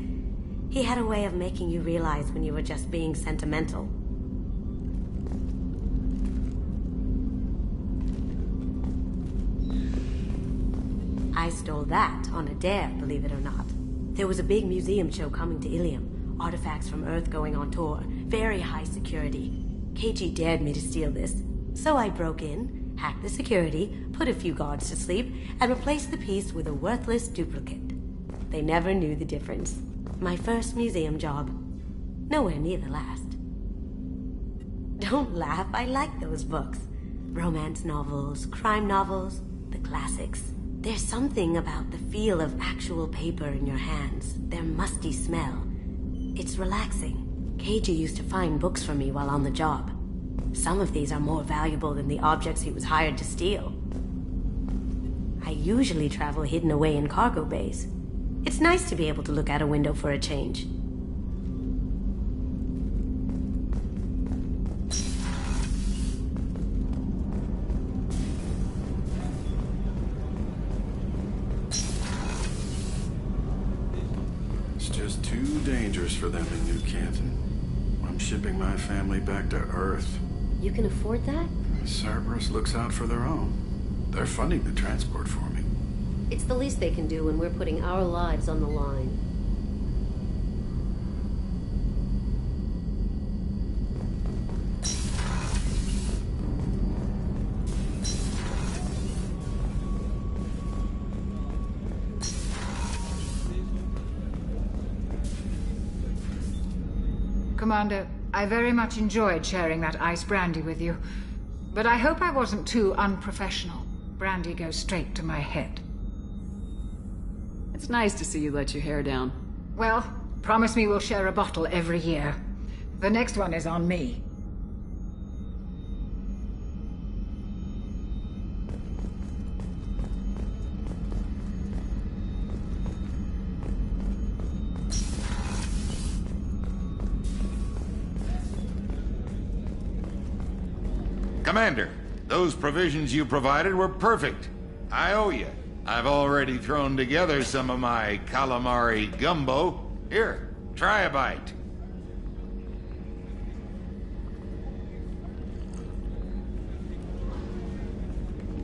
Speaker 18: He had a way of making you realize when you were just being sentimental. I stole that on a dare, believe it or not. There was a big museum show coming to Ilium. Artifacts from Earth going on tour. Very high security. KG dared me to steal this. So I broke in, hack the security, put a few guards to sleep, and replace the piece with a worthless duplicate. They never knew the difference. My first museum job. Nowhere near the last. Don't laugh, I like those books. Romance novels, crime novels, the classics. There's something about the feel of actual paper in your hands, their musty smell. It's relaxing. Keiji used to find books for me while on the job. Some of these are more valuable than the objects he was hired to steal. I usually travel hidden away in cargo bays. It's nice to be able to look out a window for a change.
Speaker 19: It's just too dangerous for them in New Canton. I'm shipping my family back to Earth.
Speaker 18: You can afford that?
Speaker 19: Cerberus looks out for their own. They're funding the transport for me.
Speaker 20: It's the least they can do when we're putting our lives on the line.
Speaker 21: Commander, I very much enjoyed sharing that ice brandy with you. But I hope I wasn't too unprofessional. Brandy goes straight to my head.
Speaker 5: It's nice to see you let your hair down.
Speaker 21: Well, promise me we'll share a bottle every year. The next one is on me.
Speaker 15: Commander, those provisions you provided were perfect. I owe you. I've already thrown together some of my calamari gumbo. Here, try a bite.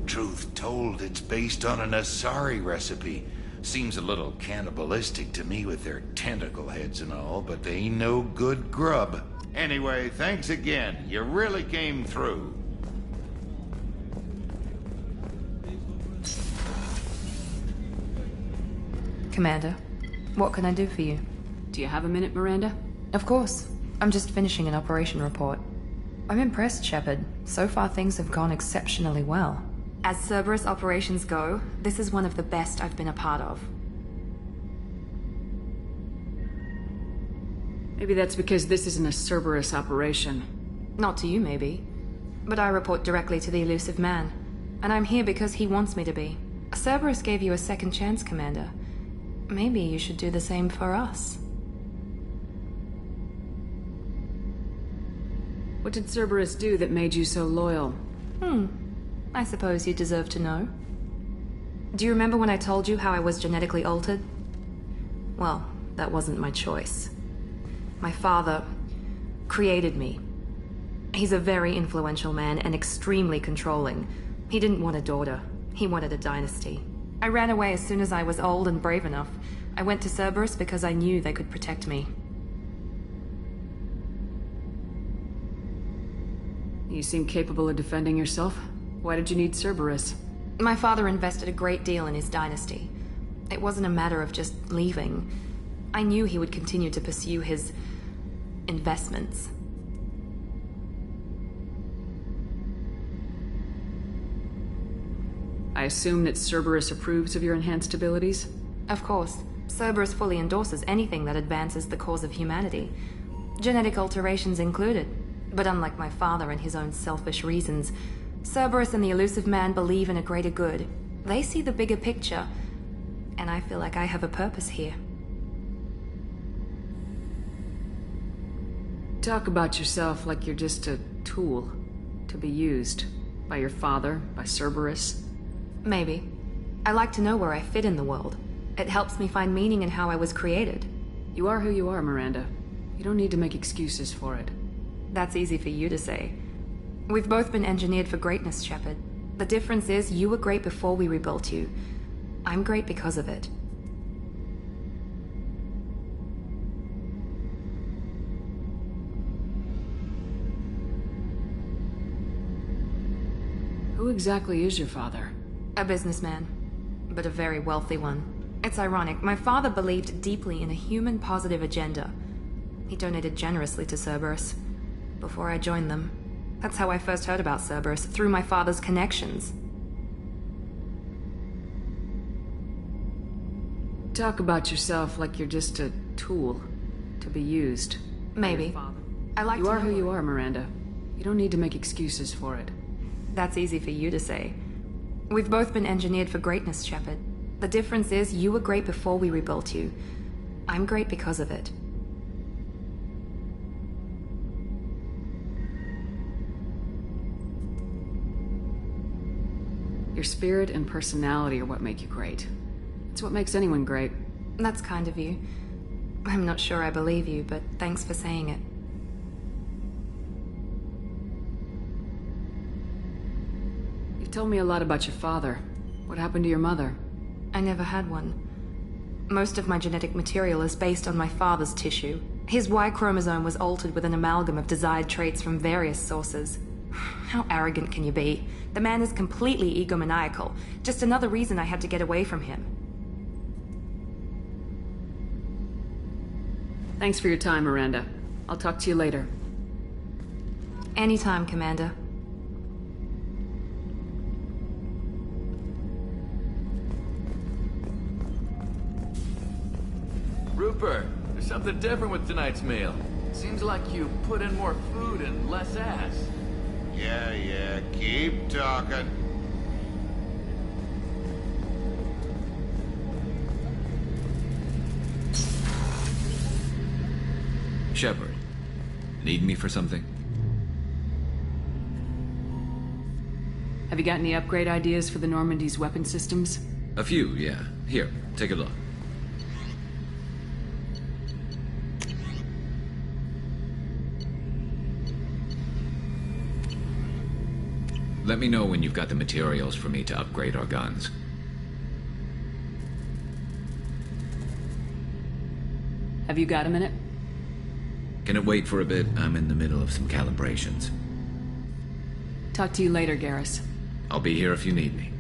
Speaker 15: Truth told, it's based on an Asari recipe. Seems a little cannibalistic to me with their tentacle heads and all, but they ain't no good grub. Anyway, thanks again. You really came through.
Speaker 1: Commander, what can I do for you?
Speaker 5: Do you have a minute, Miranda?
Speaker 1: Of course. I'm just finishing an operation report. I'm impressed, Shepard. So far things have gone exceptionally well. As Cerberus operations go, this is one of the best I've been a part of.
Speaker 5: Maybe that's because this isn't a Cerberus operation.
Speaker 1: Not to you, maybe. But I report directly to the elusive man. And I'm here because he wants me to be. Cerberus gave you a second chance, Commander. Maybe you should do the same for us.
Speaker 5: What did Cerberus do that made you so loyal?
Speaker 1: I suppose you deserve to know. Do you remember when I told you how I was genetically altered? Well, that wasn't my choice. My father created me. He's a very influential man and extremely controlling. He didn't want a daughter. He wanted a dynasty. I ran away as soon as I was old and brave enough. I went to Cerberus because I knew they could protect me.
Speaker 5: You seem capable of defending yourself. Why did you need Cerberus?
Speaker 1: My father invested a great deal in his dynasty. It wasn't a matter of just leaving. I knew he would continue to pursue his investments.
Speaker 5: I assume that Cerberus approves of your enhanced abilities?
Speaker 1: Of course. Cerberus fully endorses anything that advances the cause of humanity. Genetic alterations included. But unlike my father and his own selfish reasons, Cerberus and the elusive man believe in a greater good. They see the bigger picture, and I feel like I have a purpose here.
Speaker 5: Talk about yourself like you're just a tool to be used by your father, by Cerberus.
Speaker 1: Maybe. I like to know where I fit in the world. It helps me find meaning in how I was created.
Speaker 5: You are who you are, Miranda. You don't need to make excuses for it.
Speaker 1: That's easy for you to say. We've both been engineered for greatness, Shepard. The difference is you were great before we rebuilt you. I'm great because of it.
Speaker 5: Who exactly is your father?
Speaker 1: A businessman, but a very wealthy one. It's ironic, my father believed deeply in a human-positive agenda. He donated generously to Cerberus before I joined them. That's how I first heard about Cerberus, through my father's connections.
Speaker 5: Talk about yourself like you're just a tool to be used.
Speaker 1: Maybe. I like
Speaker 5: You
Speaker 1: to
Speaker 5: are
Speaker 1: know
Speaker 5: who you
Speaker 1: it.
Speaker 5: are, Miranda. You don't need to make excuses for it.
Speaker 1: That's easy for you to say. We've both been engineered for greatness, Shepard. The difference is you were great before we rebuilt you. I'm great because of it.
Speaker 5: Your spirit and personality are what make you great. It's what makes anyone great.
Speaker 1: That's kind of you. I'm not sure I believe you, but thanks for saying it.
Speaker 5: You've told me a lot about your father. What happened to your mother?
Speaker 1: I never had one. Most of my genetic material is based on my father's tissue. His Y chromosome was altered with an amalgam of desired traits from various sources. How arrogant can you be? The man is completely egomaniacal. Just another reason I had to get away from him.
Speaker 5: Thanks for your time, Miranda. I'll talk to you later.
Speaker 1: Anytime, Commander.
Speaker 7: Rupert, there's something different with tonight's meal. Seems like you put in more food and less ass.
Speaker 10: Yeah, keep talking.
Speaker 16: Shepard, need me for something?
Speaker 5: Have you got any upgrade ideas for the Normandy's weapon systems?
Speaker 16: A few, yeah. Here, take a look. Let me know when you've got the materials for me to upgrade our guns.
Speaker 5: Have you got a minute?
Speaker 16: Can it wait for a bit? I'm in the middle of some calibrations.
Speaker 5: Talk to you later, Garrus.
Speaker 16: I'll be here if you need me.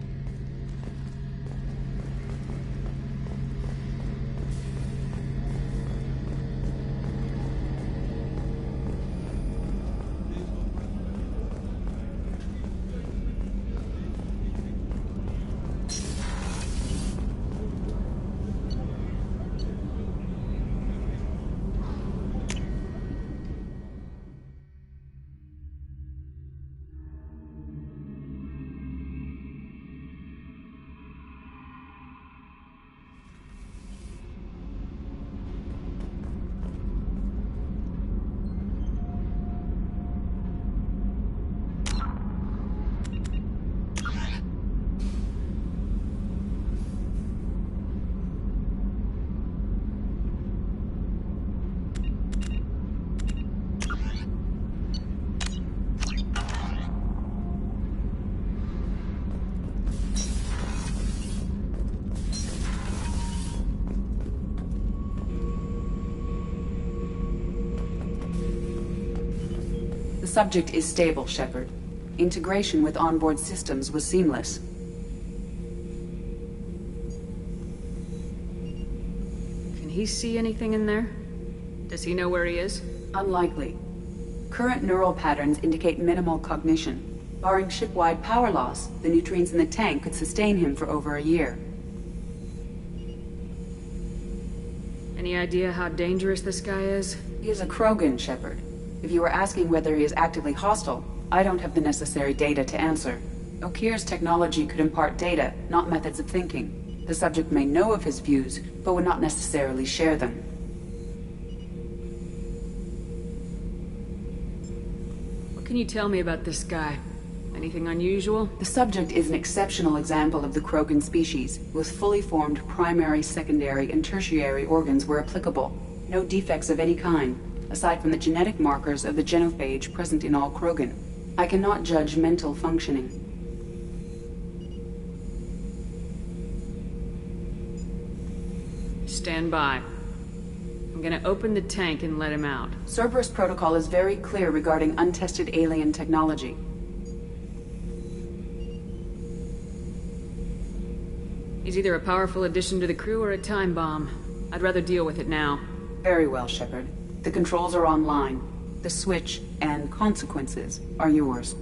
Speaker 22: The subject is stable, Shepard. Integration with onboard systems was seamless.
Speaker 5: Can he see anything in there? Does he know where he is?
Speaker 22: Unlikely. Current neural patterns indicate minimal cognition. Barring ship-wide power loss, the nutrients in the tank could sustain him for over a year.
Speaker 5: Any idea how dangerous this guy is?
Speaker 22: He is a Krogan, Shepard. If you were asking whether he is actively hostile, I don't have the necessary data to answer. Okeer's technology could impart data, not methods of thinking. The subject may know of his views, but would not necessarily share them.
Speaker 5: What can you tell me about this guy? Anything unusual?
Speaker 22: The subject is an exceptional example of the Krogan species, with fully formed primary, secondary, and tertiary organs where applicable. No defects of any kind, aside from the genetic markers of the genophage present in all Krogan. I cannot judge mental functioning.
Speaker 5: Stand by. I'm gonna open the tank and let him out.
Speaker 22: Cerberus protocol is very clear regarding untested alien technology.
Speaker 5: He's either a powerful addition to the crew or a time bomb. I'd rather deal with it now.
Speaker 22: Very well, Shepard. The controls are online. The switch and consequences are yours.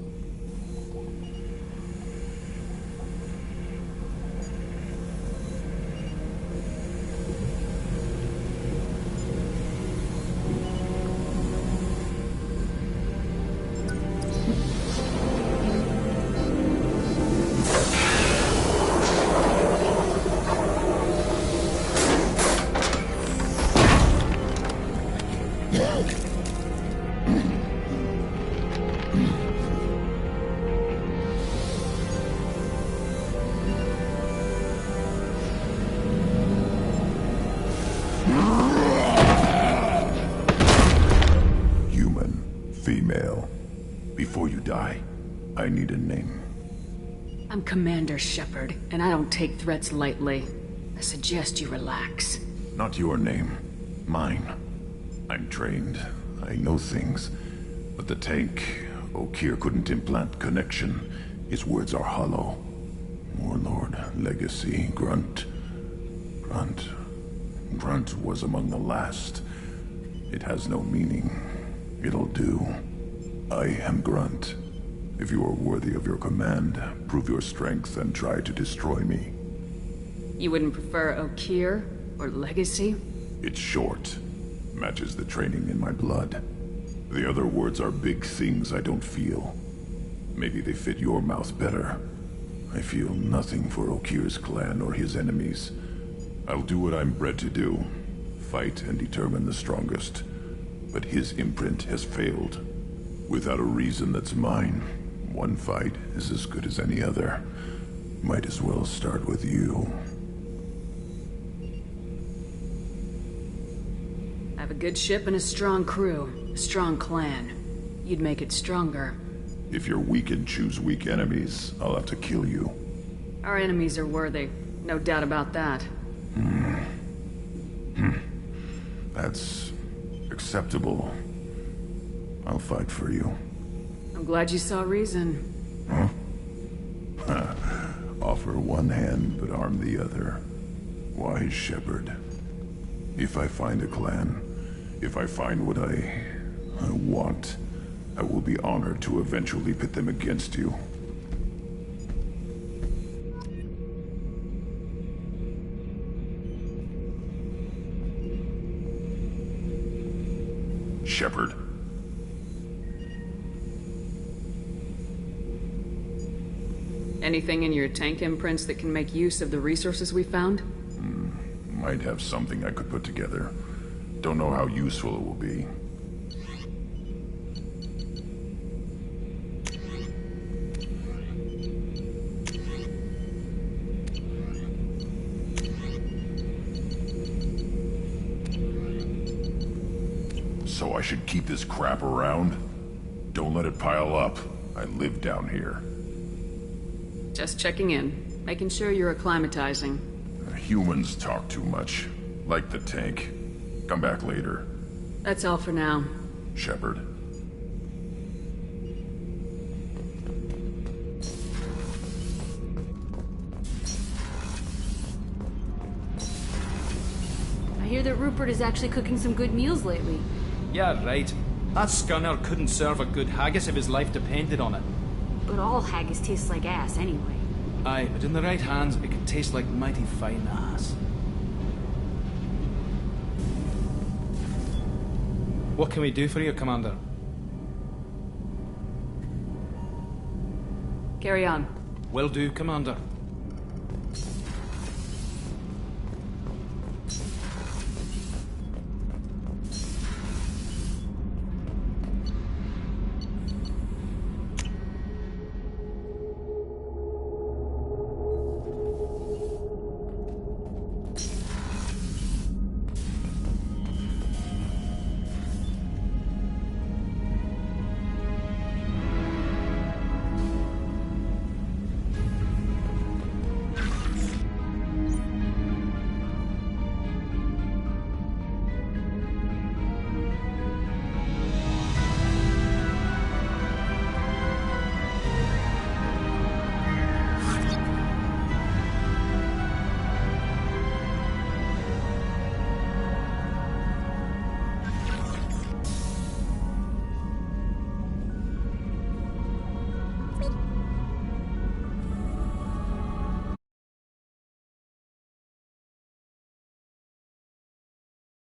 Speaker 15: Female. Before you die, I need a name.
Speaker 5: I'm Commander Shepard, and I don't take threats lightly. I suggest you relax.
Speaker 15: Not your name. Mine. I'm trained. I know things. But the tank, Okeer couldn't implant connection. His words are hollow. Warlord, Legacy, Grunt. Grunt was among the last. It has no meaning. It'll do. I am Grunt. If you are worthy of your command, prove your strength and try to destroy me.
Speaker 5: You wouldn't prefer Okeer or Legacy?
Speaker 15: It's short. Matches the training in my blood. The other words are big things I don't feel. Maybe they fit your mouth better. I feel nothing for Okeer's clan or his enemies. I'll do what I'm bred to do. Fight and determine the strongest. But his imprint has failed. Without a reason that's mine, one fight is as good as any other. Might as well start with you.
Speaker 5: I have a good ship and a strong crew. A strong clan. You'd make it stronger.
Speaker 15: If you're weak and choose weak enemies, I'll have to kill you.
Speaker 5: Our enemies are worthy. No doubt about that.
Speaker 15: That's acceptable. I'll fight for you.
Speaker 5: I'm glad you saw reason.
Speaker 15: Huh? Offer one hand, but arm the other. Wise Shepard. If I find a clan, if I find what I want, I will be honored to eventually pit them against you. Shepard.
Speaker 5: Anything in your tank imprints that can make use of the resources we found?
Speaker 15: Might have something I could put together. Don't know how useful it will be. So I should keep this crap around? Don't let it pile up. I live down here.
Speaker 5: Just checking in. Making sure you're acclimatizing.
Speaker 15: Humans talk too much. Like the tank. Come back later.
Speaker 5: That's all for now.
Speaker 15: Shepard.
Speaker 2: I hear that Rupert is actually cooking some good meals lately.
Speaker 4: Yeah, right. That scunner couldn't serve a good haggis if his life depended on it.
Speaker 2: But all haggis tastes like ass anyway.
Speaker 4: Aye, but in the right hands, it could taste like mighty fine ass. What can we do for you, Commander?
Speaker 5: Carry on.
Speaker 4: Will do, Commander.